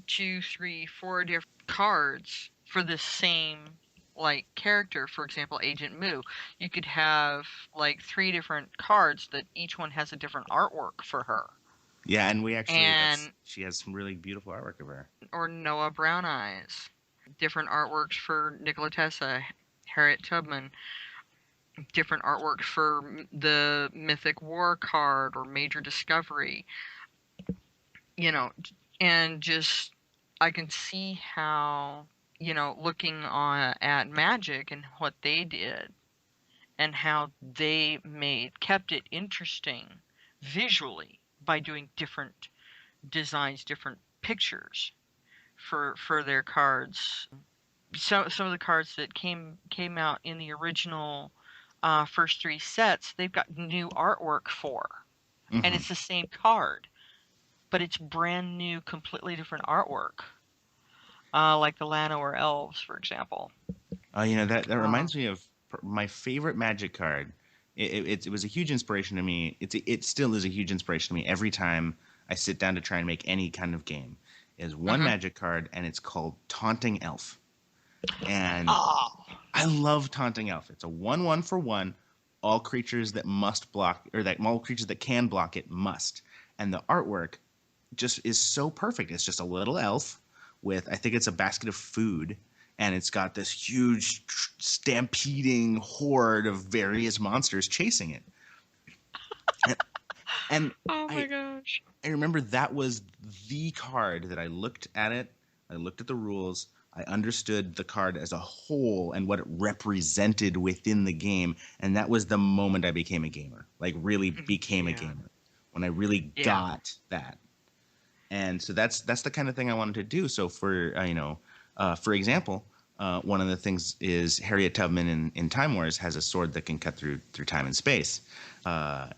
2, 3, 4 different cards for the same like character. For example, Agent Moo. You could have like 3 different cards that each one has a different artwork for her.
Yeah, and we actually she has some really beautiful artwork of her.
Or Noah Brown Eyes. Different artworks for Nikola Tesla, Harriet Tubman. Different artwork for the Mythic War card or Major Discovery. And just I can see how, looking at Magic and what they did and how they kept it interesting visually by doing different designs, different pictures for their cards. Some of the cards that came out in the original first 3 sets, they've got new artwork for, and it's the same card, but it's brand new, completely different artwork. Like the Llanowar Elves, for example.
That reminds me of my favorite Magic card. It was a huge inspiration to me. It still is a huge inspiration to me every time I sit down to try and make any kind of game. Is one Magic card, and it's called Taunting Elf. And I love Taunting Elf. It's a 1/1 for 1. All creatures that must block, or that all creatures that can block it must. And the artwork just is so perfect. It's just a little elf with, I think it's a basket of food, and it's got this huge stampeding horde of various monsters chasing it. And
oh my gosh.
I remember that was the card that I looked at it, I looked at the rules, I understood the card as a whole and what it represented within the game, and that was the moment I became a gamer. Like, really became a gamer. When I really got that. And so that's the kind of thing I wanted to do. So for example, one of the things is Harriet Tubman in Time Wars has a sword that can cut through time and space.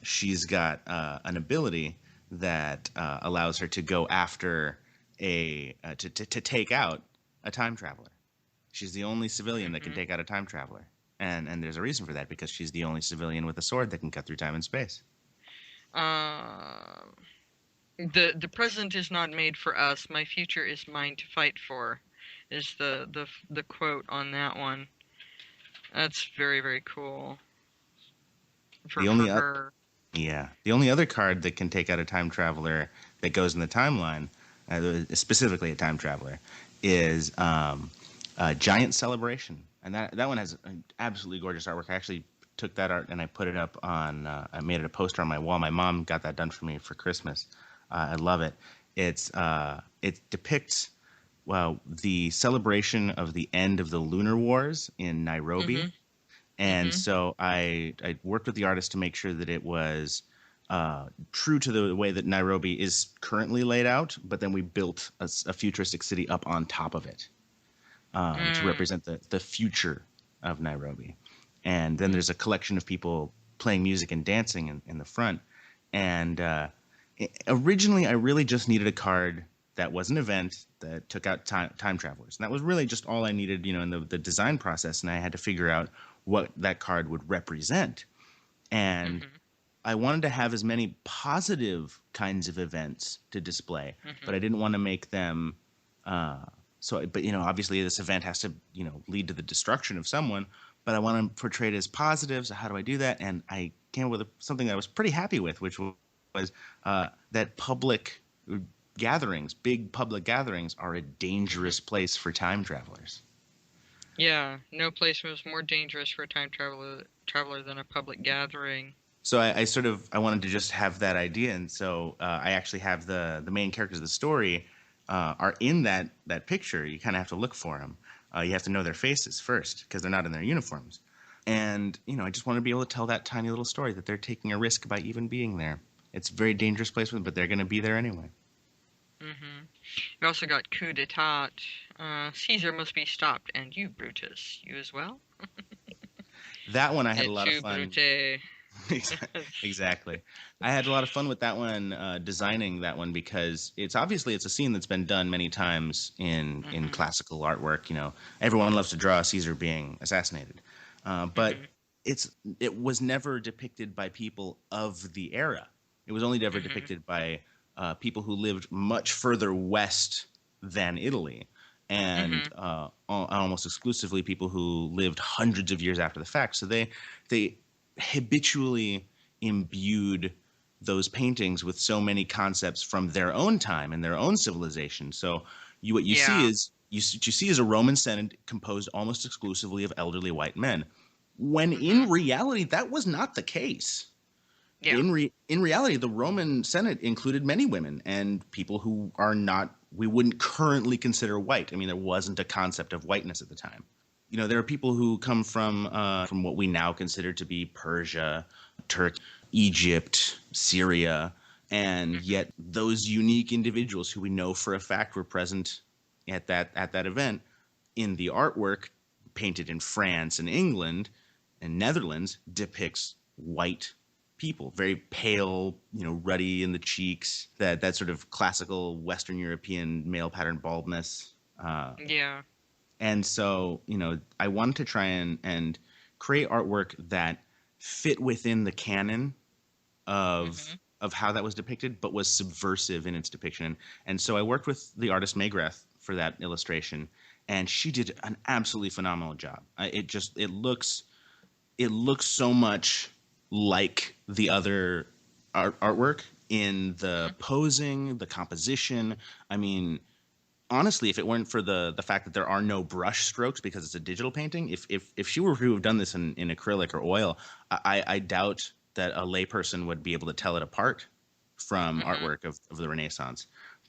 She's got an ability that allows her to go after to take out a time traveler. She's the only civilian that can take out a time traveler, and there's a reason for that, because she's the only civilian with a sword that can cut through time and space.
The present is not made for us. My future is mine to fight for, is the quote on that one. That's very, very cool. For her.
The only other card that can take out a time traveler that goes in the timeline specifically a time traveler, is Giant Celebration, and that one has an absolutely gorgeous artwork. I actually took that art and I put it up on. I made it a poster on my wall. My mom got that done for me for Christmas. I love it. It depicts the celebration of the end of the Lunar Wars in Nairobi.
Mm-hmm.
And
Mm-hmm.
so I worked with the artist to make sure that it was true to the way that Nairobi is currently laid out, but then we built a futuristic city up on top of it to represent the future of Nairobi. And then there's a collection of people playing music and dancing in the front. And originally, I really just needed a card that was an event that took out time travelers. And that was really just all I needed, in the design process. And I had to figure out what that card would represent. And
Mm-hmm.
I wanted to have as many positive kinds of events to display,
Mm-hmm.
but I didn't want to make them but obviously this event has to, lead to the destruction of someone, but I want to portray it as positive. So how do I do that? And I came up with something that I was pretty happy with, which was that public gatherings, big public gatherings, are a dangerous place for time travelers.
Yeah, no place was more dangerous for a time traveler than a public gathering.
So I wanted to just have that idea, and so I actually have the main characters of the story are in that picture. You kind of have to look for them. You have to know their faces first because they're not in their uniforms. And I just want to be able to tell that tiny little story that they're taking a risk by even being there. It's a very dangerous place, but they're going to be there anyway.
Mm-hmm. You also got coup d'etat. Caesar must be stopped, and you, Brutus, you as well.
That one I had
Et
a lot
tu,
of fun.
Brute.
Exactly. I had a lot of fun with that one, designing that one, because it's a scene that's been done many times in
Mm-hmm.
classical artwork. Everyone loves to draw Caesar being assassinated, but
Mm-hmm.
it was never depicted by people of the era. It was only ever
Mm-hmm.
depicted by people who lived much further west than Italy, and
Mm-hmm.
almost exclusively people who lived hundreds of years after the fact. So they habitually imbued those paintings with so many concepts from their own time and their own civilization. So what you see
Yeah.
is you see is a Roman Senate composed almost exclusively of elderly white men, when
Mm-hmm.
in reality that was not the case.
Yeah.
In reality, the Roman Senate included many women and people who we wouldn't currently consider white. I mean, there wasn't a concept of whiteness at the time. There are people who come from what we now consider to be Persia, Turkey, Egypt, Syria, and yet those unique individuals who we know for a fact were present at that event in the artwork painted in France and England and Netherlands depicts white people, very pale, ruddy in the cheeks, that sort of classical Western European male pattern baldness.
Yeah.
And so, I wanted to try and create artwork that fit within the canon of
Mm-hmm.
of how that was depicted, but was subversive in its depiction. And so I worked with the artist Megrath for that illustration, and she did an absolutely phenomenal job. It looks so much like the other artwork in the posing, the composition. I mean, honestly, if it weren't for the fact that there are no brush strokes because it's a digital painting, if she were to have done this in acrylic or oil, I doubt that a layperson would be able to tell it apart from
Mm-hmm.
artwork of the Renaissance.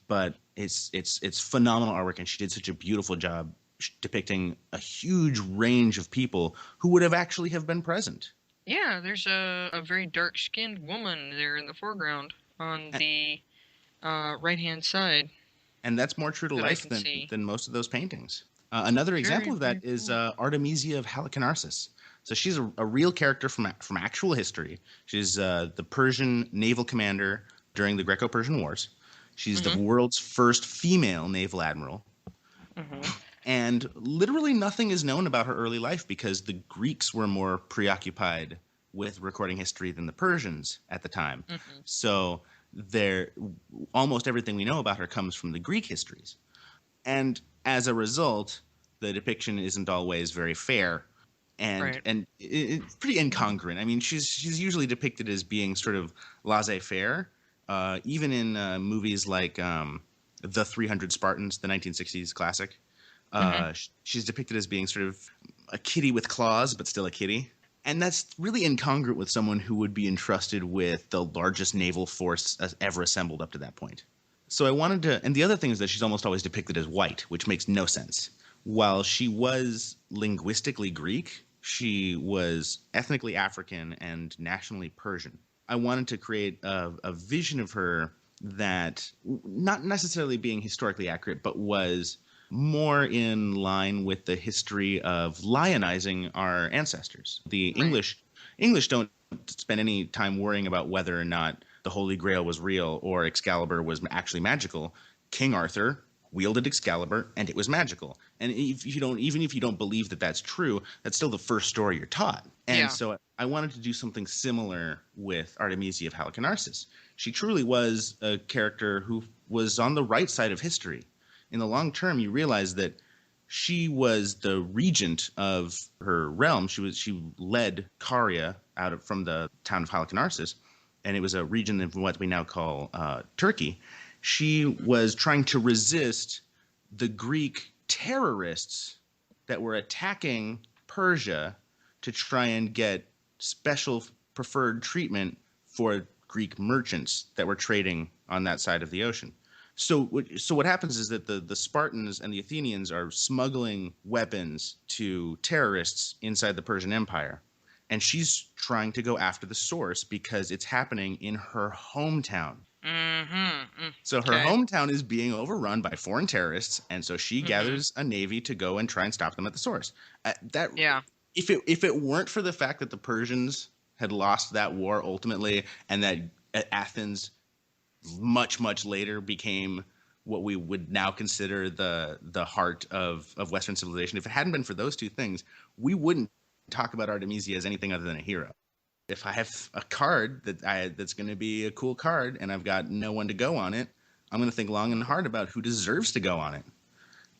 But it's phenomenal artwork, and she did such a beautiful job depicting a huge range of people who would have been present.
Yeah, there's a very dark-skinned woman there in the foreground on the right-hand side
And that's more true to
that I
life
can see.
than most of those paintings. Another example
Very,
of that
very
is
cool.
Artemisia of Halicarnassus. So she's a real character from actual history. She's the Persian naval commander during the Greco-Persian Wars. She's the
Mm-hmm.
world's first female naval admiral.
Mm-hmm.
And literally nothing is known about her early life because the Greeks were more preoccupied with recording history than the Persians at the time.
Mm-hmm.
So almost everything we know about her comes from the Greek histories. And as a result, the depiction isn't always very fair
Right.
and it's pretty incongruent. I mean, she's usually depicted as being sort of laissez-faire, even in movies like The 300 Spartans, the 1960s classic. She's depicted as being sort of a kitty with claws, but still a kitty. And that's really incongruent with someone who would be entrusted with the largest naval force ever assembled up to that point. So I wanted to, and the other thing is that she's almost always depicted as white, which makes no sense. While she was linguistically Greek, she was ethnically African and nationally Persian. I wanted to create a vision of her that, not necessarily being historically accurate, but was more in line with the history of lionizing our ancestors. The English don't spend any time worrying about whether or not the Holy Grail was real or Excalibur was actually magical. King Arthur wielded Excalibur and it was magical. And even if you don't believe that that's true, that's still the first story you're taught. And so I wanted to do something similar with Artemisia of Halicarnassus. She truly was a character who was on the right side of history. In the long term, you realize that she was the regent of her realm. She led Caria from the town of Halicarnassus, and it was a region of what we now call Turkey. She was trying to resist the Greek terrorists that were attacking Persia to try and get special preferred treatment for Greek merchants that were trading on that side of the ocean. So what happens is that the Spartans and the Athenians are smuggling weapons to terrorists inside the Persian Empire. And she's trying to go after the source because it's happening in her hometown. So her hometown is being overrun by foreign terrorists, and so she gathers a navy to go and try and stop them at the source. If it weren't for the fact that the Persians had lost that war ultimately, and that Athens much later became what we would now consider the heart of Western civilization, if it hadn't been for those two things, we wouldn't talk about Artemisia as anything other than a hero. If I have a card that's going to be a cool card and I've got no one to go on it, I'm going to think long and hard about who deserves to go on it.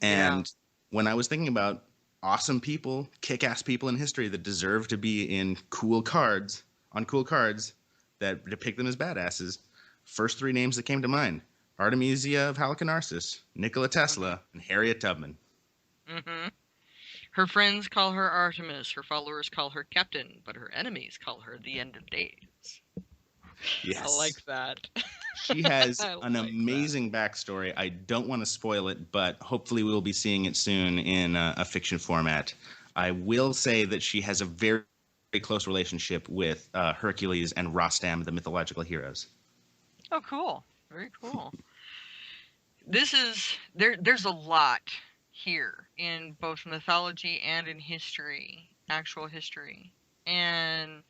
And when I was thinking about awesome people, kick-ass people in history that deserve to be in cool cards that depict them as badasses, first three names that came to mind: Artemisia of Halicarnassus, Nikola Tesla, and Harriet Tubman.
Her friends call her Artemis, her followers call her Captain, but her enemies call her the End of Days.
Yes.
I like that.
She has an amazing backstory. I don't want to spoil it, but hopefully we'll be seeing it soon in a fiction format. I will say that she has a very, very close relationship with Hercules and Rostam, the mythological heroes.
Oh, cool. Very cool. There's a lot here in both mythology and in history, actual history. And,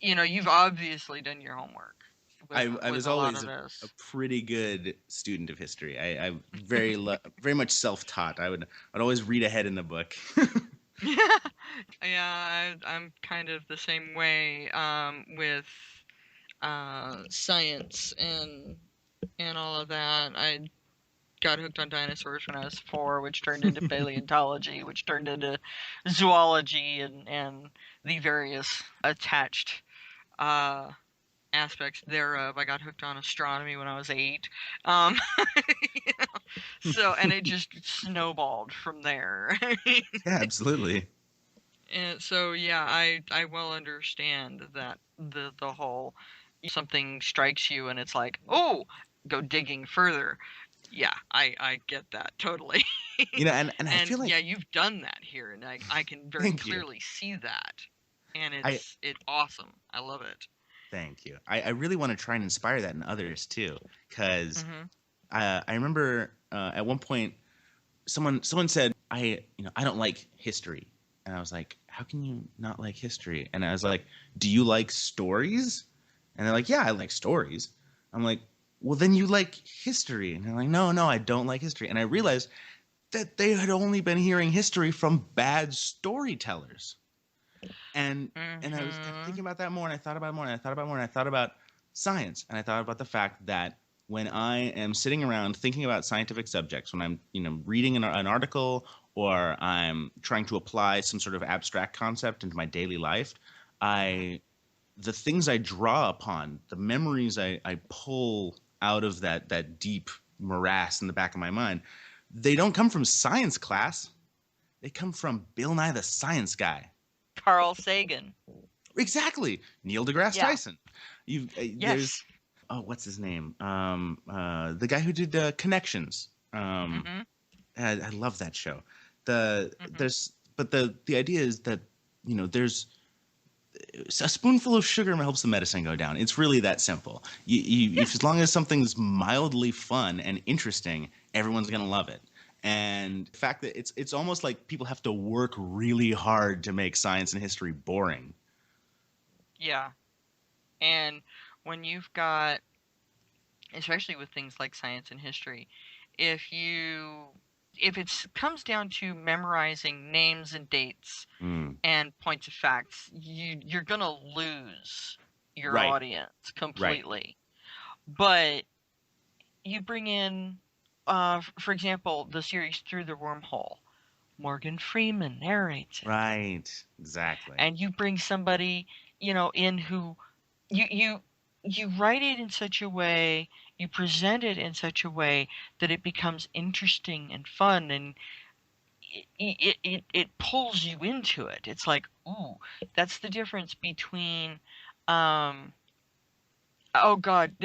you've obviously done your homework.
I was always a pretty good student of history. I'm very much self-taught. I'd always read ahead in the book.
Yeah, I'm kind of the same way with science and all of that. I got hooked on dinosaurs when I was 4, which turned into paleontology, which turned into zoology and the various attached aspects thereof. I got hooked on astronomy when I was 8. So, and it just snowballed from there.
Yeah, absolutely.
And so, yeah, I well understand that the whole something strikes you and it's like, oh, go digging further. Yeah, I get that totally.
And I feel like
you've done that here, and I can very clearly see that, and it's awesome. I love it.
Thank you. I really want to try and inspire that in others too, because I remember at one point someone said I don't like history, and I was like, how can you not like history? And I was like, do you like stories? And they're like, yeah, I like stories. I'm like, well, then you like history. And they're like, no, I don't like history. And I realized that they had only been hearing history from bad storytellers. And I was thinking about that more, and I thought about it more, and I thought about it more, and I thought about science, and I thought about the fact that when I am sitting around thinking about scientific subjects, when I'm reading an article or I'm trying to apply some sort of abstract concept into my daily life, the things I draw upon, the memories I pull out of that deep morass in the back of my mind. They don't come from science class. They come from Bill Nye the Science Guy.
Carl Sagan.
Exactly. Neil deGrasse
Yeah.
Tyson. There's
Yes.
what's his name? The guy who did Connections.
Mm-hmm.
I love that show.
Mm-hmm.
The idea is that there's a spoonful of sugar helps the medicine go down. It's really that simple. If as long as something's mildly fun and interesting, everyone's gonna love it. And the fact that it's almost like people have to work really hard to make science and history boring.
Yeah. And when you've got, especially with things like science and history, if it comes down to memorizing names and dates
Mm,
and points of facts, you're gonna lose your
right,
audience
right,
completely. But you bring in, for example, the series Through the Wormhole. Morgan Freeman narrates it,
right. Exactly.
and you bring somebody, in who you you you write it in such a way, you present it in such a way that it becomes interesting and fun, and it pulls you into it. It's like, ooh, that's the difference between, um, oh God,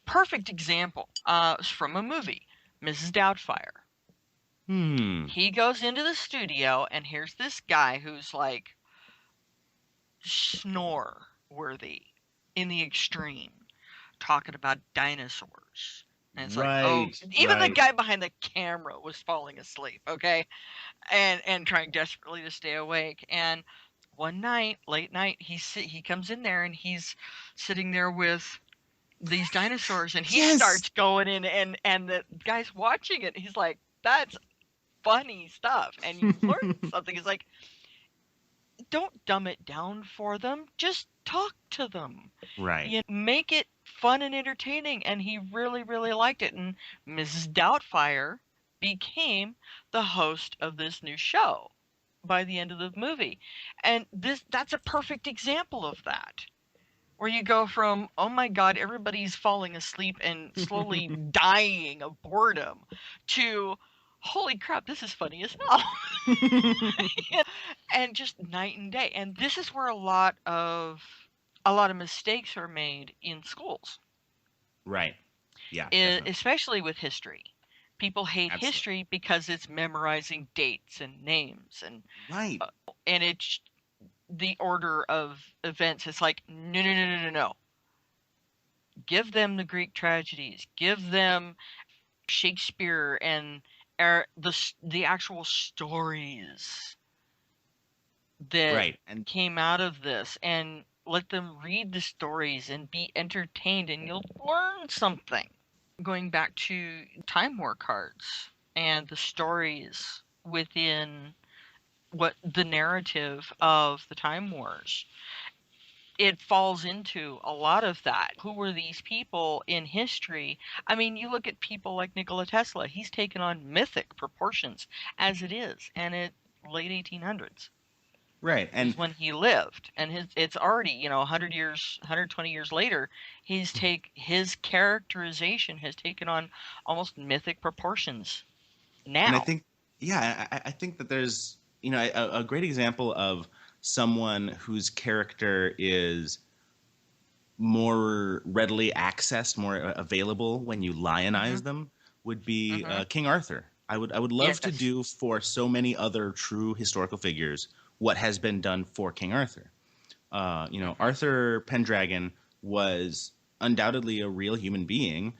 perfect example, from a movie, Mrs. Doubtfire.
Hmm.
He goes into the studio, and here's this guy who's like snore worthy in the extreme, talking about dinosaurs. And it's like, oh,
Right,
even the
right.
guy behind the camera was falling asleep, okay? And trying desperately to stay awake. And one night, late night, he comes in there, and he's sitting there with these dinosaurs, and he
Yes.
starts going in, and the guy's watching it. He's like, that's funny stuff, and you learn something. It's like, don't dumb it down for them, just talk to them.
Right.
Make it fun and entertaining. And he really, really liked it. And Mrs. Doubtfire became the host of this new show by the end of the movie. And that's a perfect example of that. Where you go from, oh my God, everybody's falling asleep and slowly dying of boredom, to, holy crap, this is funny as hell. And just night and day. And this is where a lot of mistakes are made in schools,
Right. Yeah, definitely.
especially with history. People hate
Absolutely.
history because it's memorizing dates and names,
Right.
and it's the order of events. It's like, no, no, no, no, no, no. Give them the Greek tragedies. Give them Shakespeare and the actual stories that
Right. And
came out of this, and let them read the stories and be entertained, and you'll learn something. Going back to Time War cards and the stories within what the narrative of the Time Wars, it falls into a lot of that. Who were these people in history? I mean, you look at people like Nikola Tesla, he's taken on mythic proportions as it is, and it late 1800s
right.
is
And
when he lived, and it's already 100 years, 120 years later, his characterization has taken on almost mythic proportions
and I
now.
think I think that there's a great example of someone whose character is more readily accessed, more available when you lionize
Mhm.
them would be
Mhm.
King Arthur. I would love to
Yes.
do for so many other true historical figures what has been done for King Arthur.
Mhm.
Arthur Pendragon was undoubtedly a real human being,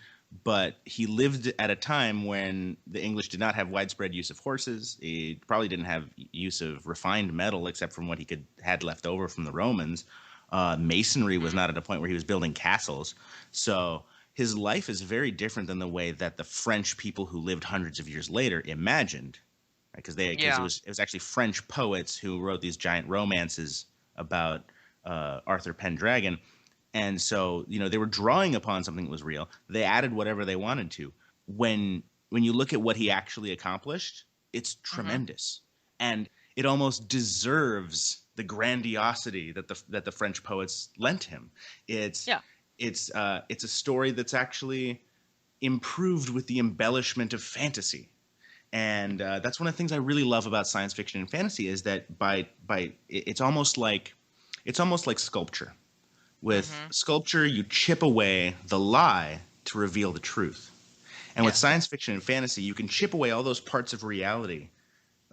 but he lived at a time when the English did not have widespread use of horses. He probably didn't have use of refined metal except from what he had left over from the Romans. Masonry was
Mhm.
not at a point where he was building castles. So his life is very different than the way that the French people who lived hundreds of years later imagined, because it
Yeah.
was actually French poets who wrote these giant romances about Arthur Pendragon, and so they were drawing upon something that was real. They added whatever they wanted to. When you look at what he actually accomplished, it's
Mhm.
tremendous, and it almost deserves the grandiosity that the French poets lent him. It's
Yeah.
it's a story that's actually improved with the embellishment of fantasy. And that's one of the things I really love about science fiction and fantasy is that it's almost like sculpture. With
Mm-hmm.
sculpture, you chip away the lie to reveal the truth. And with
Yes.
science fiction and fantasy, you can chip away all those parts of reality,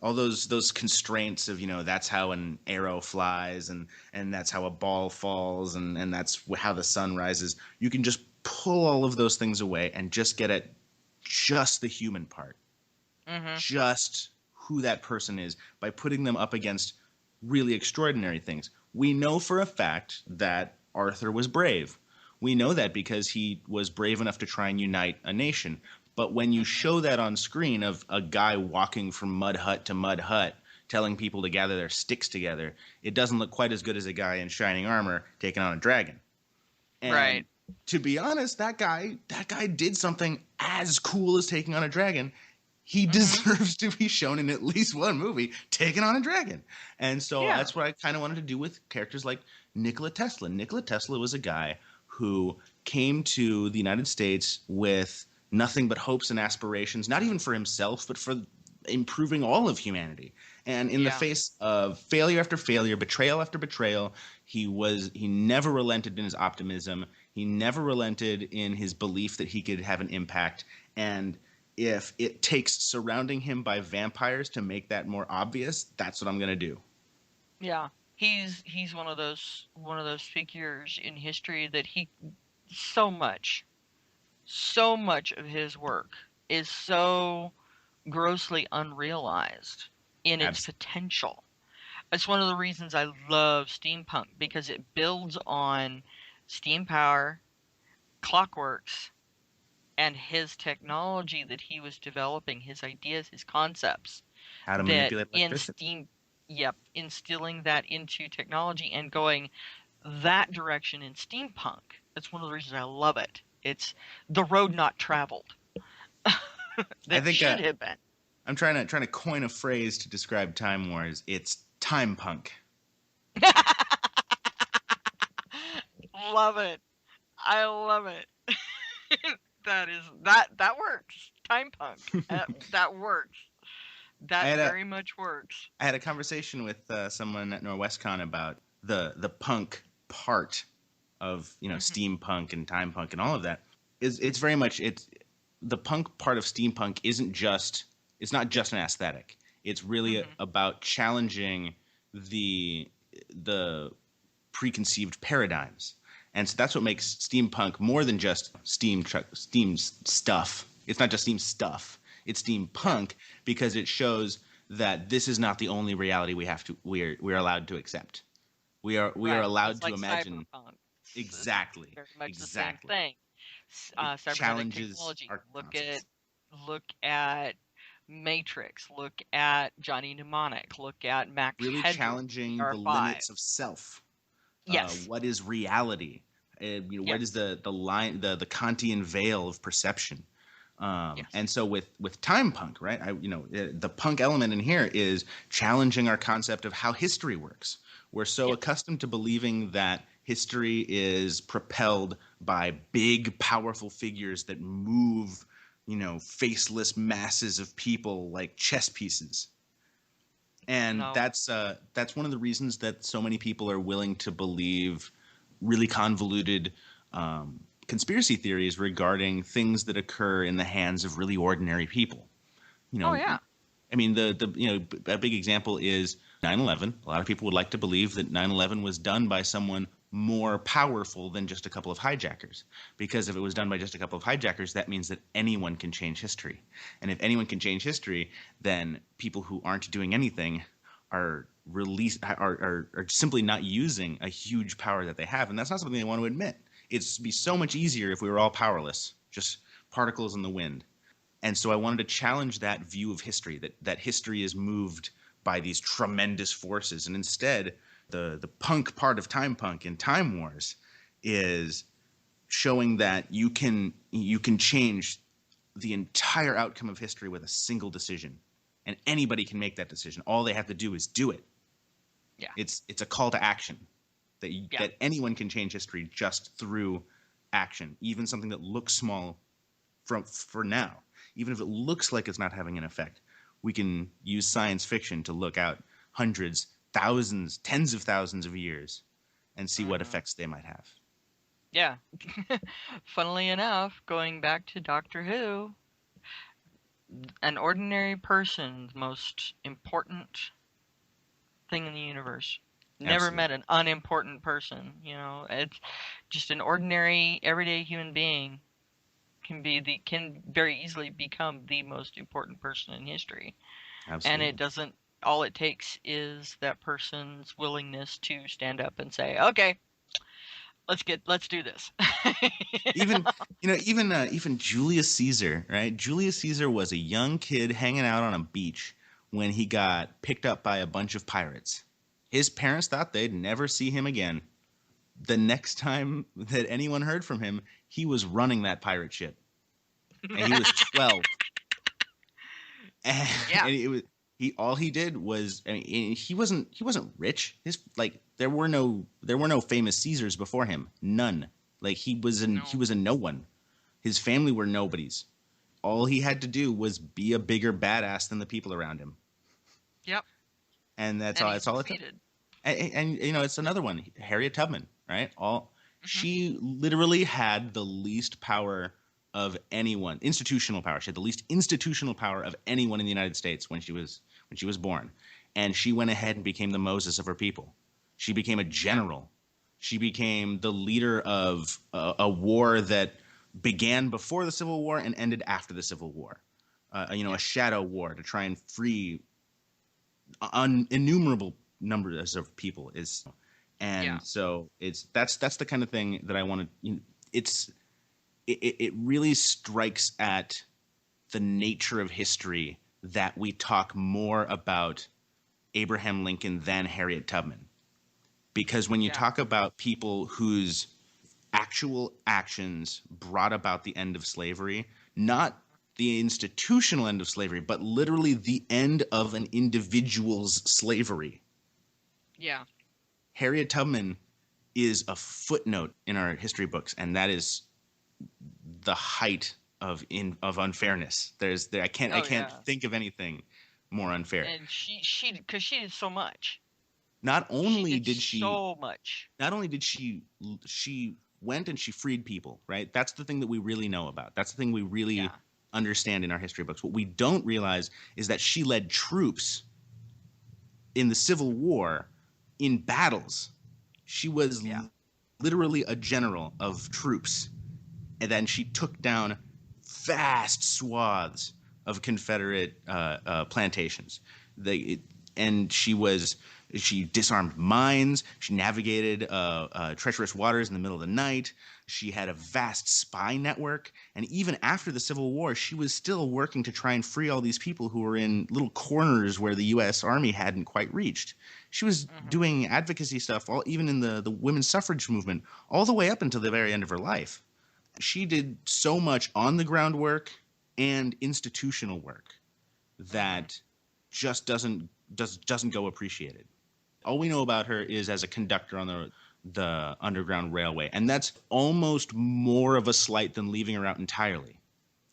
all those constraints of, that's how an arrow flies, and that's how a ball falls, and that's how the sun rises. You can just pull all of those things away and just get at just the human part,
Mm-hmm.
just who that person is, by putting them up against really extraordinary things. We know for a fact that Arthur was brave. We know that because he was brave enough to try and unite a nation. But when you show that on screen of a guy walking from mud hut to mud hut, telling people to gather their sticks together, it doesn't look quite as good as a guy in shining armor taking on a dragon. And
Right.
to be honest, that guy did something as cool as taking on a dragon. He deserves to be shown in at least one movie taking on a dragon. And so
Yeah.
that's what I kind of wanted to do with characters like Nikola Tesla. Nikola Tesla was a guy who came to the United States with nothing but hopes and aspirations, not even for himself, but for improving all of humanity. And in the face of failure after failure, betrayal after betrayal, he never relented in his optimism. He never relented in his belief that he could have an impact. And if it takes surrounding him by vampires to make that more obvious, that's what I'm going to do.
Yeah. He's one of those figures in history that so much of his work is so grossly unrealized in its potential. It's one of the reasons I love steampunk, because it builds on steam power, clockworks, and his technology that he was developing, his ideas, his concepts.
How to
That
manipulate
in
electricity.
instilling that into technology and going that direction in steampunk. That's one of the reasons I love it. It's the road not traveled.
I think
should have been.
I'm trying to coin a phrase to describe Time Wars. It's time punk.
Love it. I love it. that works. Time punk. That works. That very much works.
I had a conversation with someone at NorwestCon about the punk part of steampunk and time punk and all of that. It's very much the punk part of steampunk it's not just an aesthetic. It's really about challenging the preconceived paradigms. And so that's what makes steampunk more than just steam stuff. It's not just steam stuff. It's steampunk because it shows that this is not the only reality we're allowed to accept. We are allowed to imagine
cyberpunk.
Exactly.
Very much
Exactly.
the same thing. Cybernetic
challenges
technology.
our
Look at Matrix. Look at Johnny Mnemonic. Look at Max
really
Headroom,
challenging the
R5.
limits of self.
Yes.
What is reality? What is the line, the Kantian veil of perception? And so with time punk, right? The punk element in here is challenging our concept of how history works. We're so accustomed to believing that history is propelled by big, powerful figures that move, faceless masses of people like chess pieces. And that's one of the reasons that so many people are willing to believe really convoluted conspiracy theories regarding things that occur in the hands of really ordinary people. I mean, a big example is 9/11. A lot of people would like to believe that 9/11 was done by someone more powerful than just a couple of hijackers. Because if it was done by just a couple of hijackers, that means that anyone can change history. And if anyone can change history, then people who aren't doing anything are simply not using a huge power that they have. And that's not something they want to admit. It'd be so much easier if we were all powerless, just particles in the wind. And so I wanted to challenge that view of history, that history is moved by these tremendous forces. And instead, the punk part of time punk in Time Wars is showing that you can change the entire outcome of history with a single decision. And anybody can make that decision. All they have to do is do it.
Yeah.
It's a call to action that anyone can change history just through action. Even something that looks small for now. Even if it looks like it's not having an effect, we can use science fiction to look out hundreds, thousands, tens of thousands of years and see what effects they might have.
Yeah. Funnily enough, going back to Doctor Who, an ordinary person's most important thing in the universe. Never
Absolutely.
met an unimportant person, you know. It's just an ordinary, everyday human being can very easily become the most important person in history.
Absolutely.
And it doesn't all it takes is that person's willingness to stand up and say, "Okay, let's do this."
Even even Julius Caesar, right? Julius Caesar was a young kid hanging out on a beach when he got picked up by a bunch of pirates. His parents thought they'd never see him again. The next time that anyone heard from him, he was running that pirate ship, and he was 12. And,
Yeah.
and it was all he did was, I mean, he wasn't rich. His there were no famous Caesars before him. None. Like he was a no one. His family were nobodies. All he had to do was be a bigger badass than the people around him.
Yep.
And that's
And
all.
he
That's all it took.
succeeded.
And you know, it's another one. Harriet Tubman, right? She literally had the least power of anyone, institutional power. She had the least institutional power of anyone in the United States when she was born, and she went ahead and became the Moses of her people. She became a general. She became the leader of a war that began before the Civil War and ended after the Civil War. A shadow war to try and free innumerable numbers of people. So that's the kind of thing that I want to. It really strikes at the nature of history that we talk more about Abraham Lincoln than Harriet Tubman. Because when you talk about people whose actual actions brought about the end of slavery, not the institutional end of slavery, but literally the end of an individual's slavery.
Yeah.
Harriet Tubman is a footnote in our history books, and that is the height of unfairness. I can't think of anything more unfair.
And because she did so much.
Not only did she went and she freed people, right? That's the thing that we really know about. That's the thing we really understand in our history books. What we don't realize is that she led troops in the Civil War in battles. She was literally a general of troops. And then she took down vast swaths of Confederate plantations. She disarmed mines. She navigated treacherous waters in the middle of the night. She had a vast spy network. And even after the Civil War, she was still working to try and free all these people who were in little corners where the U.S. Army hadn't quite reached. She was doing advocacy stuff, even in the women's suffrage movement, all the way up until the very end of her life. She did so much on the ground work and institutional work that just doesn't go appreciated. All we know about her is as a conductor on the Underground Railway, and that's almost more of a slight than leaving her out entirely.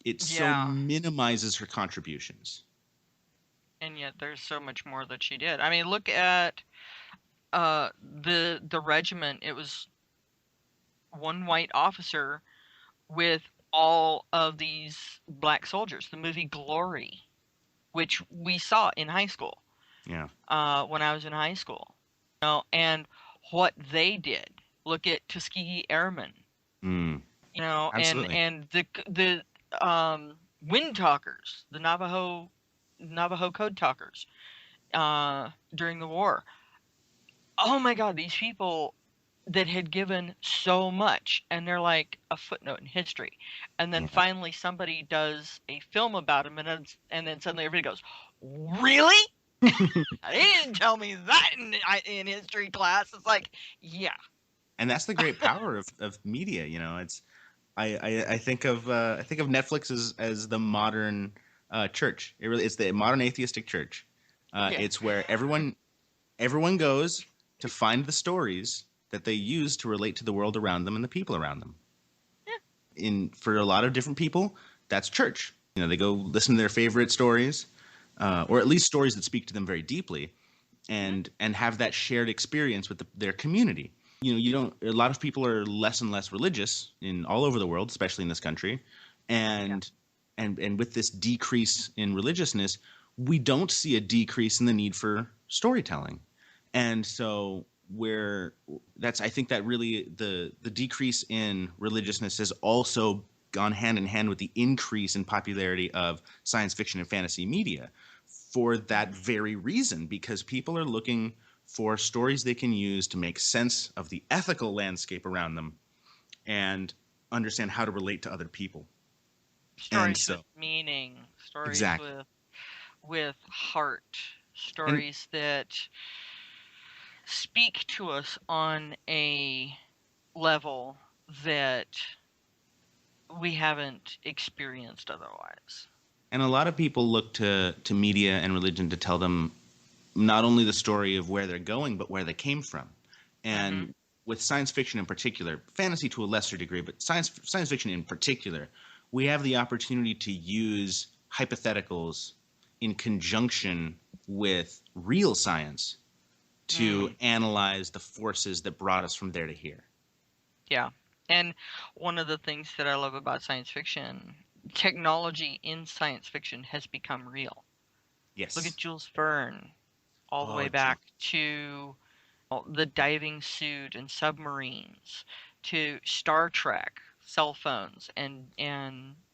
It so minimizes her contributions.
And yet there's so much more that she did. I mean, look at the regiment. It was one white officer with all of these black soldiers. The movie Glory, which we saw in high school.
Yeah.
When I was in high school, and what they did. Look at Tuskegee Airmen.
Absolutely.
And the wind talkers, the Navajo code talkers, during the war. Oh my God, these people that had given so much, and they're like a footnote in history. And then finally somebody does a film about them, and then suddenly everybody goes, "Really? They didn't tell me that in history class." It's like, yeah.
And that's the great power of media. It's I think of Netflix as the modern church. It's the modern atheistic church. It's where everyone goes to find the stories that they use to relate to the world around them and the people around them. Yeah. For a lot of different people, that's church. They go listen to their favorite stories, or at least stories that speak to them very deeply, and have that shared experience with their community. You don't. A lot of people are less and less religious in all over the world, especially in this country, and with this decrease in religiousness, we don't see a decrease in the need for storytelling, and so I think that really the decrease in religiousness has also gone hand in hand with the increase in popularity of science fiction and fantasy media for that very reason, because people are looking for stories they can use to make sense of the ethical landscape around them and understand how to relate to other people.
Stories with meaning, stories
exactly.
with heart, stories that speak to us on a level that we haven't experienced otherwise.
And a lot of people look to media and religion to tell them not only the story of where they're going, but where they came from. And with science fiction in particular, fantasy to a lesser degree, but science fiction in particular, we have the opportunity to use hypotheticals in conjunction with real science to analyze the forces that brought us from there to here.
Yeah. And one of the things that I love about science fiction, technology in science fiction has become real.
Yes.
Look at Jules Verne, all the way back to the diving suit and submarines, to Star Trek, cell phones, and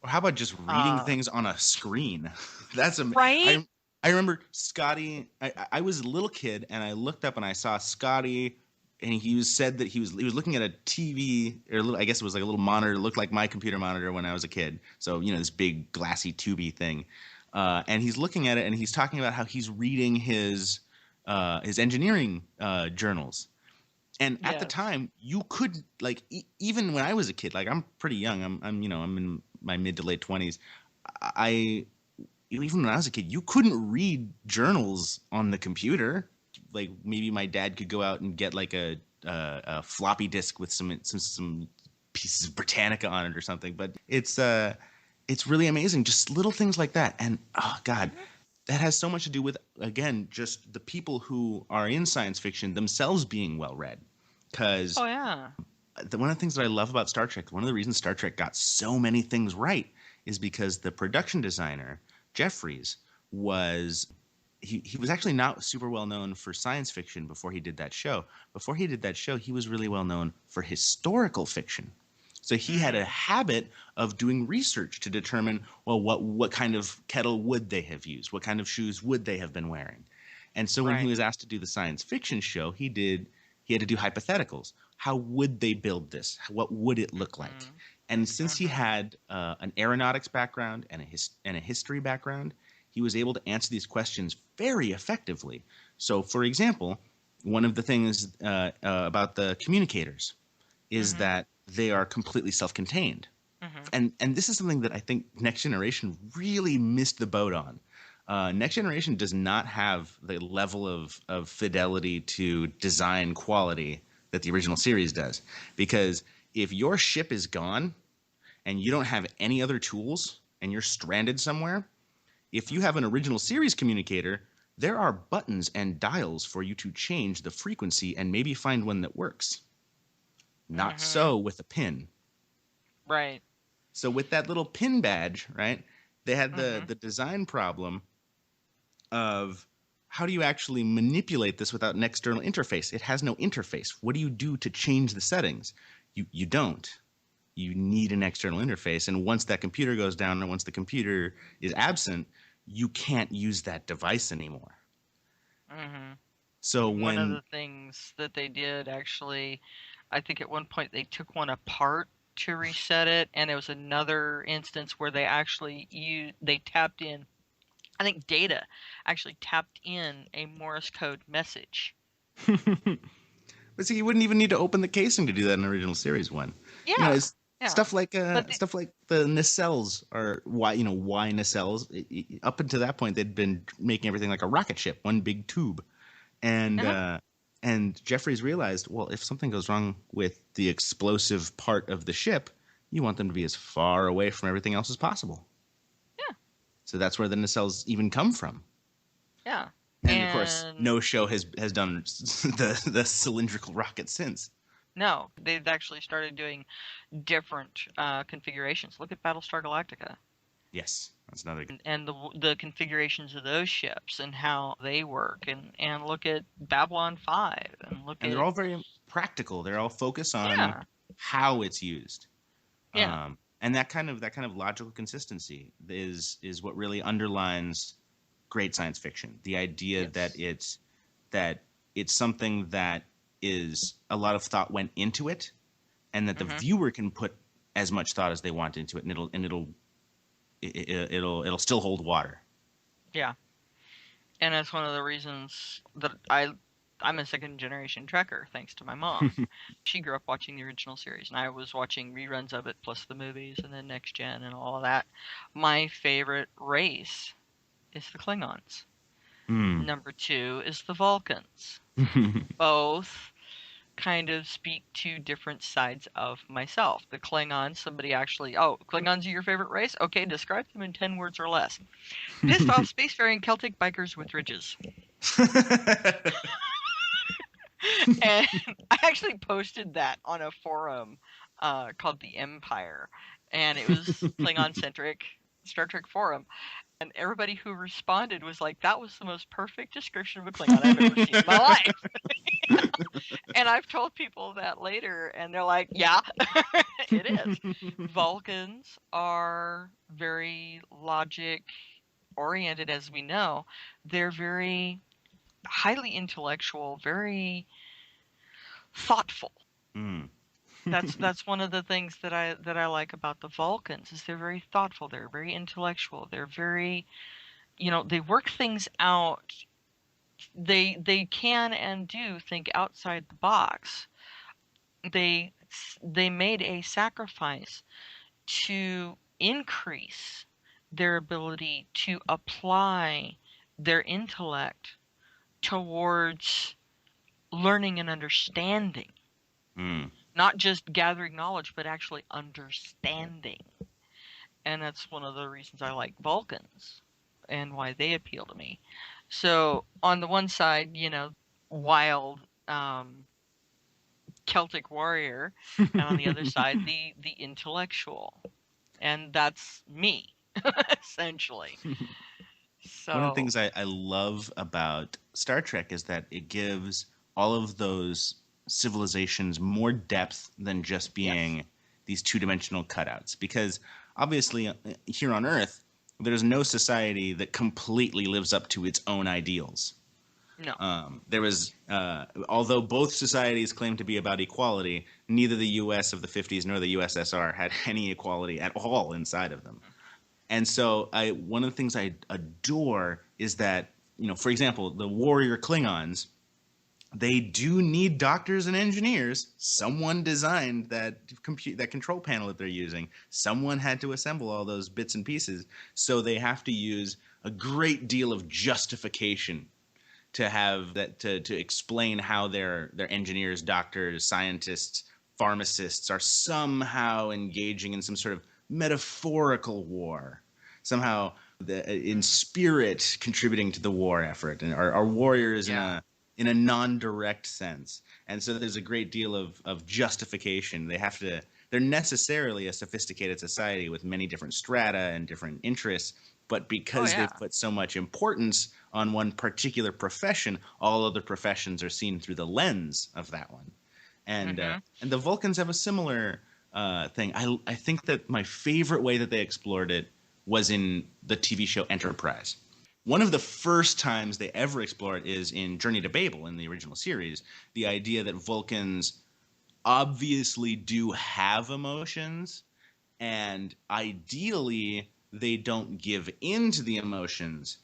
or how about just reading things on a screen? That's
right.
I remember Scotty. I was a little kid and I looked up and I saw Scotty, and he said that he was looking at a TV, or I guess it was like a little monitor. It looked like my computer monitor when I was a kid. So this big glassy tubey thing, and he's looking at it and he's talking about how he's reading his engineering journals. And at the time, you could even when I was a kid, I'm pretty young. I'm in my mid to late 20s. Even when I was a kid, you couldn't read journals on the computer. Like maybe my dad could go out and get like a floppy disk with some pieces of Britannica on it or something. But it's really amazing, just little things like that. And oh God, that has so much to do with, again, just the people who are in science fiction themselves being well read. Because one of the things that I love about Star Trek, one of the reasons Star Trek got so many things right, is because the production designer Jeffries was actually not super well known for science fiction before he did that show. Before he did that show, he was really well known for historical fiction. So he had a habit of doing research to determine, well, what kind of kettle would they have used? What kind of shoes would they have been wearing? And so when he was asked to do the science fiction show, he had to do hypotheticals. How would they build this? What would it look like? And since he had an aeronautics background and a history background, he was able to answer these questions very effectively. So, for example, one of the things about the communicators is that they are completely self-contained. And this is something that I think Next Generation really missed the boat on. Next Generation does not have the level of fidelity to design quality that the original series does. Because if your ship is gone and you don't have any other tools and you're stranded somewhere, if you have an original series communicator, there are buttons and dials for you to change the frequency and maybe find one that works. Not so with a pin.
Right.
So with that little pin badge, right, they had the design problem of how do you actually manipulate this without an external interface? It has no interface. What do you do to change the settings? You don't. You need an external interface. And once that computer goes down or once the computer is absent, you can't use that device anymore. So
one of the things that they did, actually, I think at one point they took one apart to reset it, and there was another instance where they actually they tapped in, I think Data actually tapped in a Morse code message.
But see, you wouldn't even need to open the casing to do that in the original series one.
Yeah.
Stuff like the nacelles are why nacelles. Up until that point, they'd been making everything like a rocket ship, one big tube, and Jeffries realized, well, if something goes wrong with the explosive part of the ship, you want them to be as far away from everything else as possible.
Yeah.
So that's where the nacelles even come from.
Yeah.
And of course, no show has done the cylindrical rocket since.
No, they've actually started doing different configurations. Look at Battlestar Galactica.
Yes, that's another good.
And the configurations of those ships and how they work, and look at Babylon 5, and
they're all very practical. They're all focused on how it's used.
Yeah.
And that kind of logical consistency is what really underlines great science fiction. The idea that it's something that is a lot of thought went into it, and that the viewer can put as much thought as they want into it, and it'll still hold water.
Yeah. And that's one of the reasons that I'm a second generation Trekker, thanks to my mom. She grew up watching the original series, and I was watching reruns of it, plus the movies, and then Next Gen, and all of that. My favorite race is the Klingons. Number 2 is the Vulcans. Both kind of speak to different sides of myself. The Klingons, somebody actually, Klingons are your favorite race? Okay, describe them in 10 words or less. Pissed off spacefaring Celtic bikers with ridges. And I actually posted that on a forum called The Empire, and it was Klingon-centric Star Trek forum. And everybody who responded was like, that was the most perfect description of a Klingon I've ever seen in my life. And I've told people that later, and they're like, yeah, it is. Vulcans are very logic-oriented, as we know. They're very highly intellectual, very thoughtful. That's one of the things that I like about the Vulcans is they're very thoughtful, they're very intellectual, they're very, they work things out. They can and do think outside the box. They made a sacrifice to increase their ability to apply their intellect towards learning and understanding. Not just gathering knowledge, but actually understanding. And that's one of the reasons I like Vulcans and why they appeal to me. So on the one side, wild Celtic warrior, and on the other side, the intellectual. And that's me, essentially. So
one of the things I love about Star Trek is that it gives all of those civilizations more depth than just being these two-dimensional cutouts, because obviously here on Earth there's no society that completely lives up to its own ideals.
No.
There was although both societies claim to be about equality, neither the US of the 50s nor the USSR had any equality at all inside of them. And so one of the things I adore is that, for example, the warrior Klingons, they do need doctors and engineers. Someone designed that control panel that they're using. Someone had to assemble all those bits and pieces. So they have to use a great deal of justification to have that to explain how their engineers, doctors, scientists, pharmacists are somehow engaging in some sort of metaphorical war, somehow in spirit contributing to the war effort, and are warriors in a non-direct sense. And so there's a great deal of justification. They're necessarily a sophisticated society with many different strata and different interests, but because they've put so much importance on one particular profession, all other professions are seen through the lens of that one. And the Vulcans have a similar thing. I think that my favorite way that they explored it was in the TV show Enterprise. One of the first times they ever explore it is in Journey to Babel in the original series. The idea that Vulcans obviously do have emotions, and ideally they don't give in to the emotions,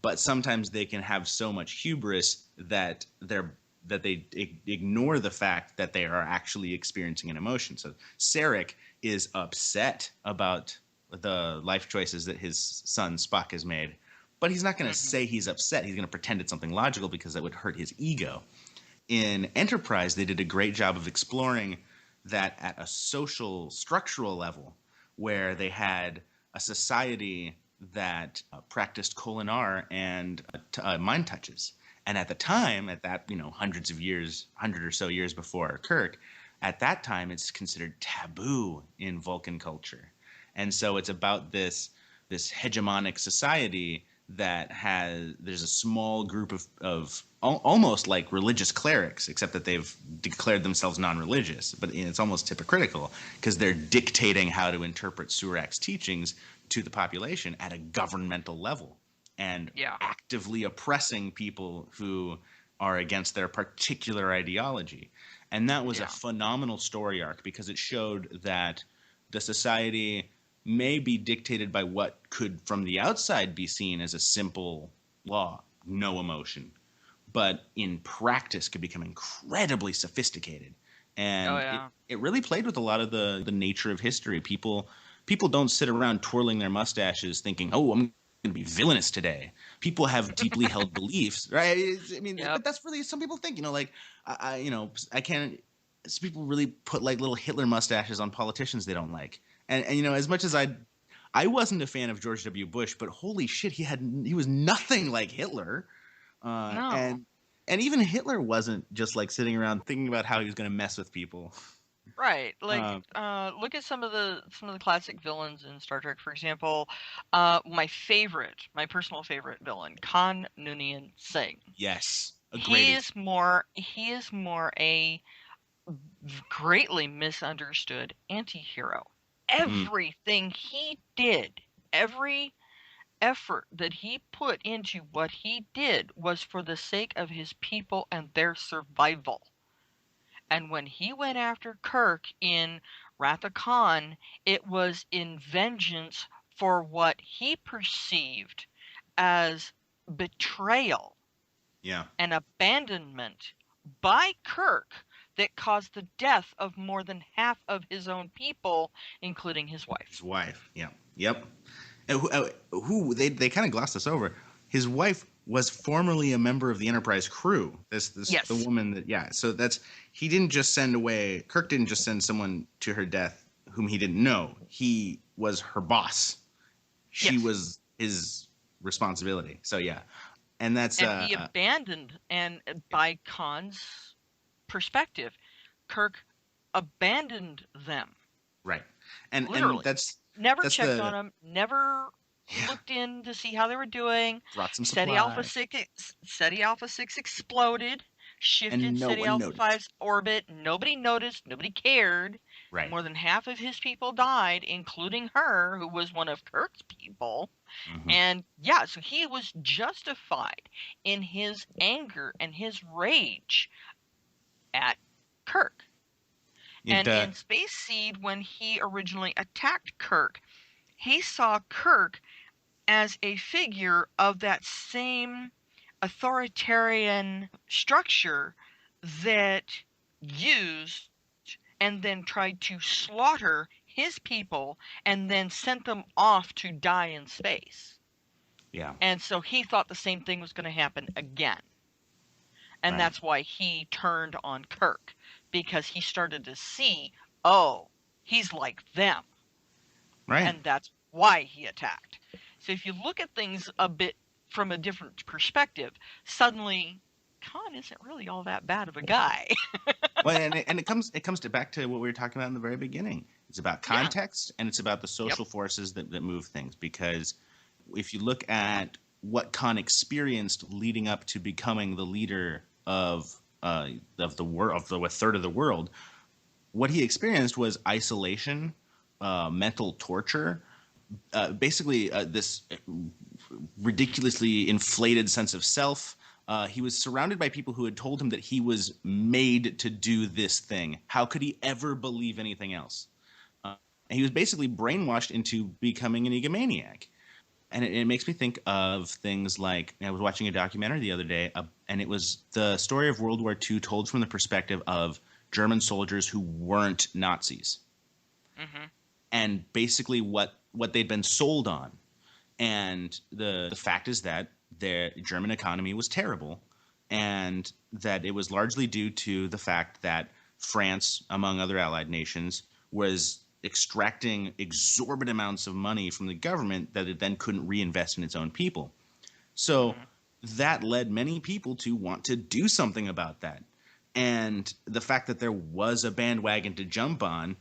but sometimes they can have so much hubris that they ignore the fact that they are actually experiencing an emotion. So Sarek is upset about the life choices that his son Spock has made, but he's not going to say he's upset. He's going to pretend it's something logical because that would hurt his ego. In Enterprise, they did a great job of exploring that at a social structural level, where they had a society that practiced kolinar and mind touches. And at the time, at that, hundreds of years, 100 or so years before Kirk, at that time, it's considered taboo in Vulcan culture. And so it's about this hegemonic society that there's a small group of almost like religious clerics, except that they've declared themselves non-religious. But it's almost hypocritical because they're dictating how to interpret Surak's teachings to the population at a governmental level and actively oppressing people who are against their particular ideology. And that was a phenomenal story arc because it showed that the society may be dictated by what could from the outside be seen as a simple law, no emotion, but in practice could become incredibly sophisticated. And it really played with a lot of the nature of history. People don't sit around twirling their mustaches thinking, oh, I'm going to be villainous today. People have deeply held beliefs, right? But that's really, some people think, I can't, people really put like little Hitler mustaches on politicians they don't like. And as much as I wasn't a fan of George W. Bush, but holy shit, he was nothing like Hitler.
No.
And even Hitler wasn't just like sitting around thinking about how he was going to mess with people.
Right. Like, look at some of the classic villains in Star Trek. For example, my personal favorite villain, Khan Noonien Singh.
Yes,
He is more a greatly misunderstood anti-hero. Everything he did, every effort that he put into what he did was for the sake of his people and their survival. And when he went after Kirk in Wrath of Khan, it was in vengeance for what he perceived as betrayal and abandonment by Kirk that caused the death of more than half of his own people, including his wife.
His wife, yeah. Yep. And who they kind of glossed this over. His wife was formerly a member of the Enterprise crew. The woman that So he didn't just send away. Kirk didn't just send someone to her death whom he didn't know. He was her boss. She was his responsibility. So and that's
he abandoned, and by Khan's perspective, Kirk abandoned them.
Right.
Literally.
And that's
never checked on them, never looked in to see how they were doing.
Brought some
SETI Alpha 6 exploded, shifted SETI Alpha 5's orbit. Nobody noticed, nobody cared.
Right.
More than half of his people died, including her, who was one of Kirk's people. And so he was justified in his anger and his rage at Kirk. And in Space Seed, when he originally attacked Kirk, he saw Kirk as a figure of that same authoritarian structure that used and then tried to slaughter his people and then sent them off to die in space.
Yeah.
And so he thought the same thing was going to happen again. And that's why he turned on Kirk, because he started to see, he's like them.
Right.
And that's why he attacked. So if you look at things a bit from a different perspective, suddenly Khan isn't really all that bad of a guy.
Well, and it comes back to what we were talking about in the very beginning. It's about context, and it's about the social forces that move things. Because if you look at what Khan experienced leading up to becoming the leader of the world, of a third of the world, what he experienced was isolation, mental torture, basically this ridiculously inflated sense of self. He was surrounded by people who had told him that he was made to do this thing. How could he ever believe anything else? And he was basically brainwashed into becoming an egomaniac. And it makes me think of things like, I was watching a documentary the other day, and it was the story of World War II told from the perspective of German soldiers who weren't Nazis. And basically what they'd been sold on. And the fact is that the German economy was terrible, and that it was largely due to the fact that France, among other allied nations, was extracting exorbitant amounts of money from the government that it then couldn't reinvest in its own people. So that led many people to want to do something about that. And the fact that there was a bandwagon to jump on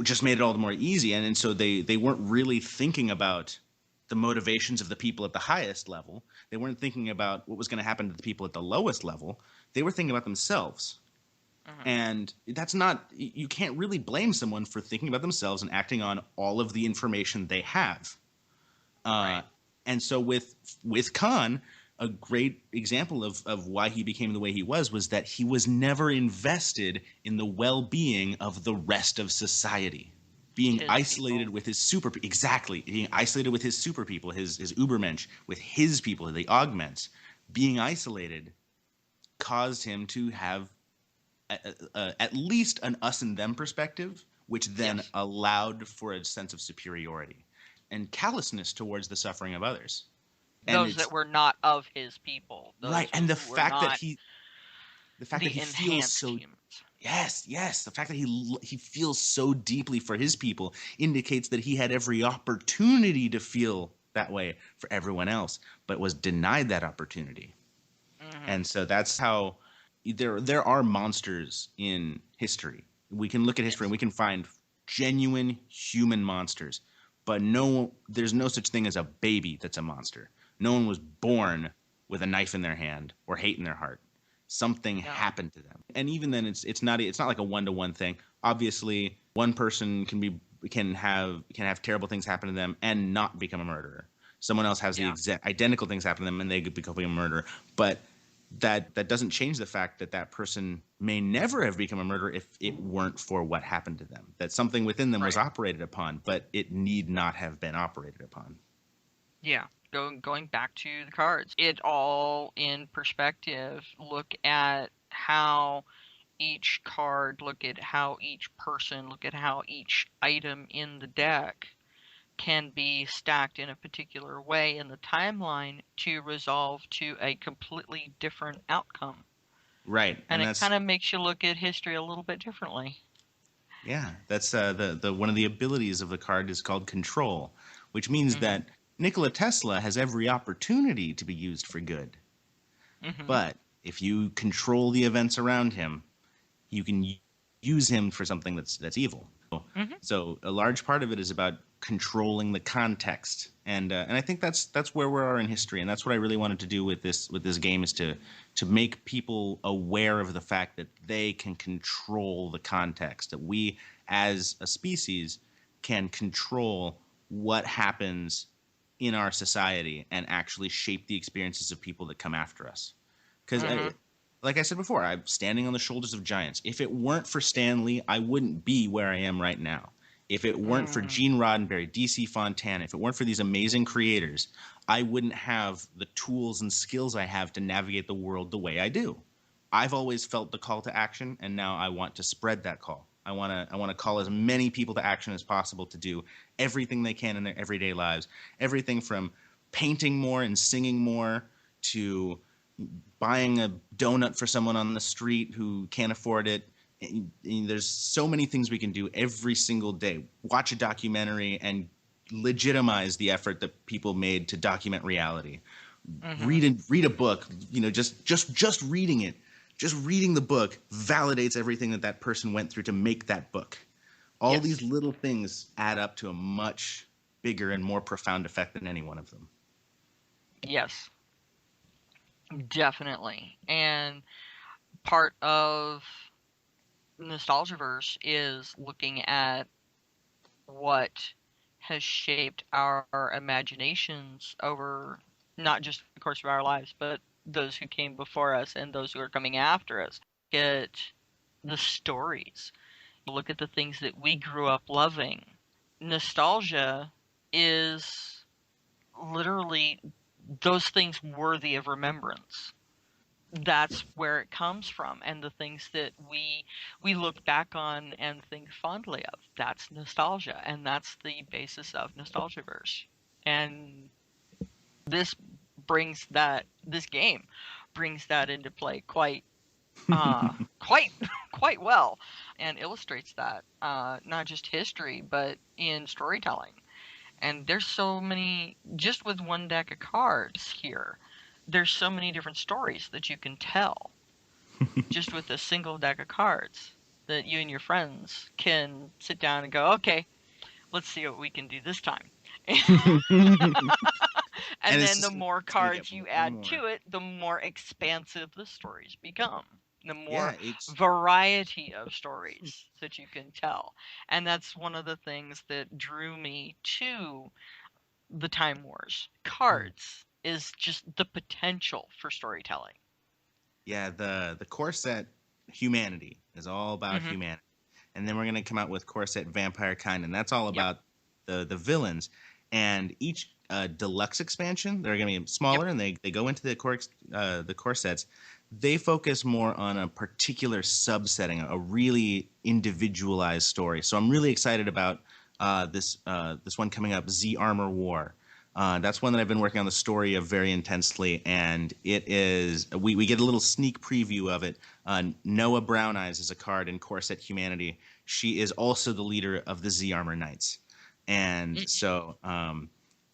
just made it all the more easy. And so they weren't really thinking about the motivations of the people at the highest level. They weren't thinking about what was going to happen to the people at the lowest level. They were thinking about themselves. And that's not, you can't really blame someone for thinking about themselves and acting on all of the information they have.
Right.
And so with Khan, a great example of why he became the way he was that he was never invested in the well-being of the rest of society. Being
His
isolated
people.
with his being isolated with his super people, his Übermensch, with his people, the augments, being isolated caused him to have at least an us and them perspective, which then allowed for a sense of superiority and callousness towards the suffering of others. And
Those that were not of his people. Those
right, and
who
the
were
fact that
not
he
the
feels
enhanced
so
humans.
yes, the fact that he feels so deeply for his people indicates that he had every opportunity to feel that way for everyone else, but was denied that opportunity. And so that's how there are monsters in history. We can look at history and we can find genuine human monsters, but there's no such thing as a baby that's a monster. No one was born with a knife in their hand or hate in their heart. Something happened to them, and even then, it's not like a one-to-one thing. Obviously, one person can have terrible things happen to them and not become a murderer. Someone else has the exact identical things happen to them and they could become a murderer, but that doesn't change the fact that that person may never have become a murderer if it weren't for what happened to them. That something within them was operated upon, but it need not have been operated upon.
Yeah. Going back to the cards, it all in perspective. Look at how each card, look at how each person, look at how each item in the deck can be stacked in a particular way in the timeline to resolve to a completely different outcome.
Right.
And it kind of makes you look at history a little bit differently.
Yeah, that's the one of the abilities of the card is called control, which means that Nikola Tesla has every opportunity to be used for good. But if you control the events around him, you can use him for something that's evil. So a large part of it is about controlling the context, and I think that's where we are in history, and that's what I really wanted to do with this game is to make people aware of the fact that they can control the context, that we as a species can control what happens in our society and actually shape the experiences of people that come after us. Because like I said before, I'm standing on the shoulders of giants. If it weren't for Stan Lee, I wouldn't be where I am right now. If it weren't for Gene Roddenberry, DC Fontana, if it weren't for these amazing creators, I wouldn't have the tools and skills I have to navigate the world the way I do. I've always felt the call to action, and now I want to spread that call. I want to call as many people to action as possible to do everything they can in their everyday lives. Everything from painting more and singing more to buying a donut for someone on the street who can't afford it. And there's so many things we can do every single day. Watch a documentary and legitimize the effort that people made to document reality. Read a book. Just reading it, just reading the book validates everything that person went through to make that book. All these little things add up to a much bigger and more profound effect than any one of them.
Yes. Definitely. And part of Nostalgiaverse is looking at what has shaped our imaginations over not just the course of our lives, but those who came before us and those who are coming after us. At the stories. Look at the things that we grew up loving. Nostalgia is literally those things worthy of remembrance. That's where it comes from, and the things that we look back on and think fondly of. That's nostalgia, and that's the basis of Nostalgiaverse. And this game brings that into play quite quite quite well, and illustrates that not just history but in storytelling. And there's so many, just with one deck of cards here, there's so many different stories that you can tell just with a single deck of cards, that you and your friends can sit down and go, okay, let's see what we can do this time.
And
And
it's
then
just
the more
it's gonna get
cards you
more and
add
more.
to it, the more expansive the stories become. The
Yeah,
more
it's
variety of stories that you can tell. And that's one of the things that drew me to the Time Wars cards, is just the potential for storytelling.
yeah, the core set humanity is all about
Hmm.
humanity. And then we're gonna come out with core set vampire kind, and that's all
Yep.
about the villains. And each deluxe expansion, they're gonna be
Yep.
smaller, and they go into the core sets. They focus more on a particular subsetting, a really individualized story. So I'm really excited about this one coming up, Z Armor War. That's one that I've been working on the story of very intensely, and it is we get a little sneak preview of it. Noah Brown Eyes is a card in Core Set Humanity. She is also the leader of the Z Armor Knights, and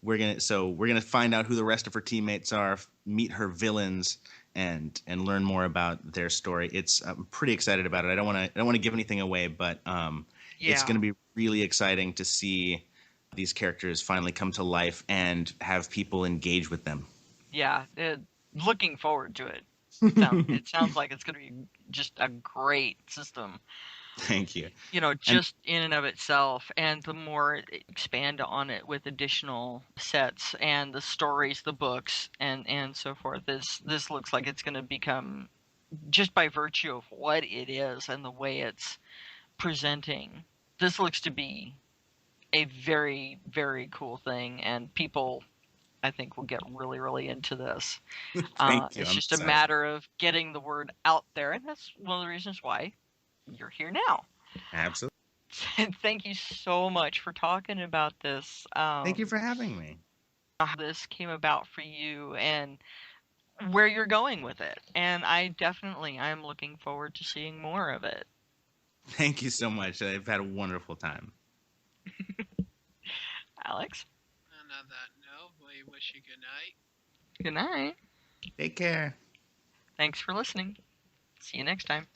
we're gonna find out who the rest of her teammates are, meet her villains, and learn more about their story. I'm pretty excited about it. I don't want to give anything away, but it's
Yeah.
gonna be really exciting to see these characters finally come to life and have people engage with them.
Yeah. Looking forward to it. It sounds like it's going to be just a great system,
Thank you. And
just in and of itself. And the more expand on it with additional sets and the stories, the books, and so forth, this looks like it's going to become, just by virtue of what it is and the way it's presenting, this looks to be a very, very cool thing. And people, I think, will get really, really into this.
thank you.
It's
I'm
just a
excited.
matter of getting the word out there, and that's one of the reasons why you're here now.
Absolutely.
And thank you so much for talking about this.
Thank you for having me.
How this came about for you and where you're going with it. And I'm looking forward to seeing more of it.
Thank you so much. I've had a wonderful time.
Alex,
And on that note, we wish you good night.
good night.
Take care.
Thanks for listening. See you next time.